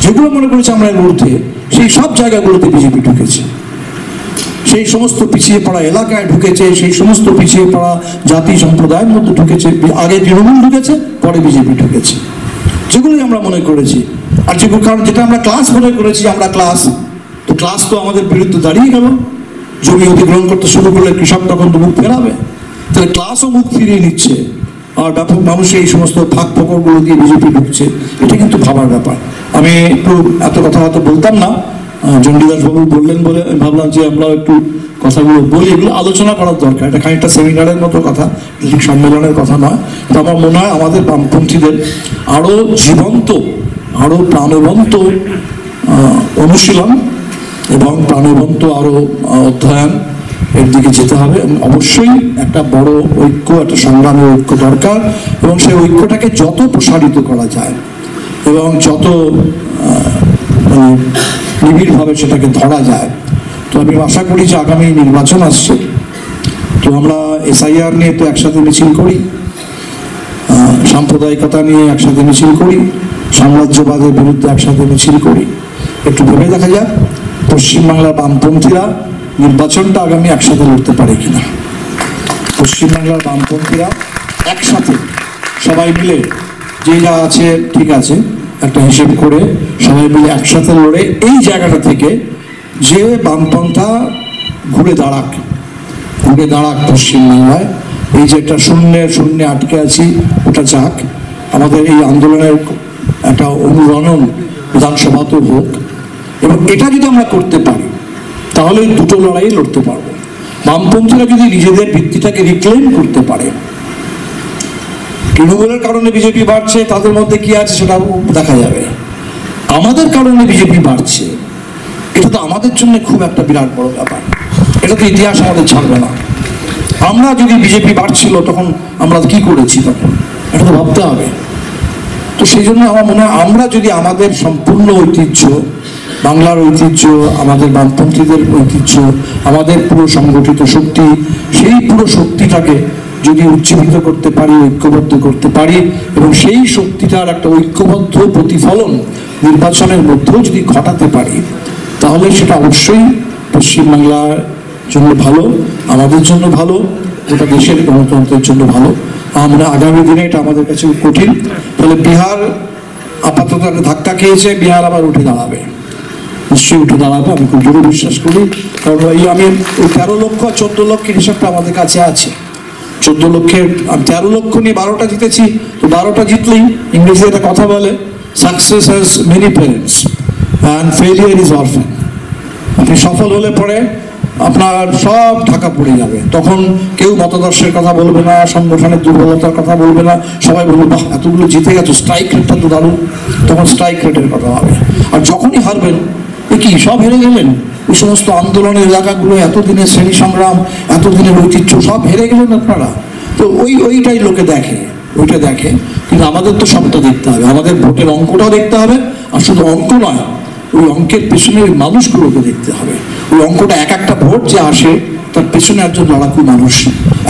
যেগুলো মনে করেছি আমরা এর ঊর্ধ্বে, সেই সব জায়গাগুলোতে বিজেপি ঢুকেছে, সেই সমস্ত পিছিয়ে পড়া এলাকায় ঢুকেছে, সেই সমস্ত পিছিয়ে পড়া জাতি সম্প্রদায়ের মধ্যে ঢুকেছে। আগে তৃণমূল ঢুকেছে, পরে বিজেপি ঢুকেছে, যেগুলোই আমরা মনে করেছি। আর যেগুলো, কারণ যেটা আমরা ক্লাস মনে করেছি, আমরা ক্লাস, তো ক্লাস তো আমাদের বিরুদ্ধে দাঁড়িয়ে গেল। জমি অধিগ্রহণ করতে শুরু করলে কৃষক তখন তো মুখ ফেরাবে, তাহলে ক্লাসও মুখ ফিরিয়ে নিচ্ছে, আর ব্যাপক মানুষ এই সমস্ত ফাঁক ফোকরগুলো দিয়ে বিজেপি ঢুকছে। এটা কিন্তু ভাবার ব্যাপার। আমি একটু এত কথা হয়তো বলতাম না, চণ্ডীদাস বাবু বললেন বলে আমি ভাবলাম যে আমরা একটু কথাগুলো বলি, এগুলো আলোচনা করার দরকার। এটা খানিকটা সেমিনারের মতো কথা, ঠিক সম্মেলনের কথা নয়। তো আমার মনে হয় আমাদের বামপন্থীদের আরো জীবন্ত, আরো প্রাণবন্ত অনুশীলন এবং প্রাণবন্ত আরো অধ্যয়ন এর দিকে যেতে হবে। অবশ্যই একটা বড় ঐক্য, একটা সংগ্রামের ঐক্য দরকার, এবং সেই ঐক্যটাকে যত প্রসারিত করা যায় এবং যত নিবিড়ভাবে সেটাকে ধরা যায়। তো আমি আশা করি যে আগামী নির্বাচন আসছে, তো আমরা SIR নিয়ে তো একসাথে মিছিল করি, সাম্প্রদায়িকতা নিয়ে একসাথে মিছিল করি, সাম্রাজ্যবাদের বিরুদ্ধে একসাথে মিছিল করি। একটু ভেবে দেখা যাক পশ্চিমবাংলার বামপন্থীরা নির্বাচনটা আগামী একসাথে লড়তে পারে কিনা। পশ্চিমবাংলার বামপন্থীরা একসাথে সবাই মিলে যেটা আছে ঠিক আছে একটা হিসেব করে সবাই মিলে একসাথে লড়ে এই জায়গাটা থেকে যে বামপন্থা ঘুরে দাঁড়াক পশ্চিমবাংলায়, এই যে একটা শূন্যে আটকে আছি ওটা যাক, আমাদের এই আন্দোলনের একটা অনুরণন বিধানসভাতেও হোক, এবং এটা যদি আমরা করতে পারি তাহলে দুটো লড়াই লড়তে পারবো। বামপন্থীরা যদি নিজেদের ভিত্তিটাকে রিক্লেম করতে পারে, তৃণমূলের কারণে বিজেপি বাড়ছে, তাদের মধ্যে কি আছে সেটা দেখা যাবে। আমাদের কারণে বিজেপি বাড়ছে, এটা তো আমাদের জন্য খুব একটা বিরাট বড় ব্যাপার, এটা তো ইতিহাস আমাদের ছাড়বে না। আমরা যদি বিজেপি বাড়ছিল তখন আমরা কি করেছি, তখন এটা তো ভাবতে হবে। তো সেই জন্য আমার মনে হয় আমরা যদি আমাদের সম্পূর্ণ ঐতিহ্য, বাংলার ঐতিহ্য, আমাদের বামপন্থীদের ঐতিহ্য, আমাদের পুরো সংগঠিত শক্তি, সেই পুরো শক্তিটাকে যদি উজ্জীবিত করতে পারি, ঐক্যবদ্ধ করতে পারি, এবং সেই শক্তিটার একটা ঐক্যবদ্ধ প্রতিফলন নির্বাচনের মধ্যেও যদি ঘটাতে পারি, তাহলে সেটা অবশ্যই পশ্চিমবাংলার জন্য ভালো, আমাদের জন্য ভালো, গোটা দেশের গণতন্ত্রের জন্য ভালো। আমরা আগামী দিনে এটা আমাদের কাছে কঠিন, তাহলে বিহার আপাতত ধাক্কা খেয়েছে, বিহার আবার উঠে দাঁড়াবে, নিশ্চয়ই উঠে দাঁড়াবে, আমি খুব জোরে বিশ্বাস করি। কারণ আমি ওই 13 লক্ষ 14 লক্ষের হিসাবটা আমাদের কাছে আছে। 14 লক্ষের 13 লক্ষ নিয়ে 12টা জিতেছি, তো 12টা জিতলেই ইংরেজিতে একটা কথা বলে, success has many parents and failure is orphan. আপনি সফল হলে পরে আপনার সব ঢাকা পড়ে যাবে, তখন কেউ মতাদর্শের কথা বলবে না, সংগঠনের দুর্বলতার কথা বলবে না, সবাই বলবে বাহ এতগুলো জিতে গেছো, স্ট্রাইক রেটটা তো দারুণ, তখন স্ট্রাইক রেটের কথা হবে। আর যখনই হারবেন, এ কি সব হেরে গেলেন, ওই সমস্ত আন্দোলনের এলাকাগুলো, এতদিনের শ্রেণী সংগ্রাম, এতদিনের ঐতিহ্য সব হেরে গেলেন আপনারা। তো ওইটাই লোকে দেখে, ওইটা দেখে, কিন্তু আমাদের তো সবটা দেখতে হবে, আমাদের ভোটের অঙ্কটাও দেখতে হবে, আর শুধু অঙ্ক নয়, ওই অঙ্কের পেছনে ওই মানুষগুলোকে দেখতে হবে। ওই অঙ্কটা একটা ভোট যে আসে তার পেছনে একজন লড়াকু মানুষ,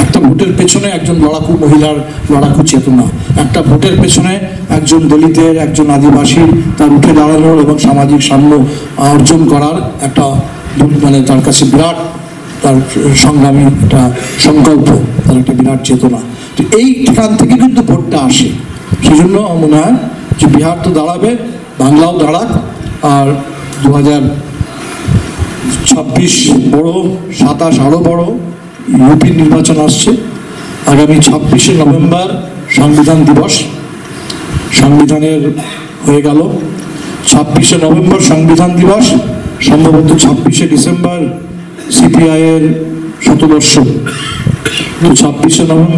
একটা ভোটের পেছনে একজন লড়াকু মহিলার লড়াকু চেতনা, একটা ভোটের পেছনে একজন দলিতের, একজন আদিবাসীর তার উঠে দাঁড়ানোর এবং সামাজিক সাম্য অর্জন করার একটা মানে তার কাছে বিরাট তার সংগ্রামী একটা সংকল্প, তার একটা বিরাট চেতনা। তো এইখান থেকে কিন্তু ভোটটা আসে। সেই জন্য মনে হয় যে বিহার তো দাঁড়াবে, বাংলাও দাঁড়াক, আর 2026 বড়, 27 আরও বড়, ইউপি নির্বাচন আসছে। আগামী 26শে নভেম্বর সংবিধান দিবস, সংবিধানের হয়ে গেল 26শে নভেম্বর সংবিধান দিবস, সম্ভবত 26শে ডিসেম্বর সিপিআইয়ের শতবর্ষ। 26শে নভেম্বর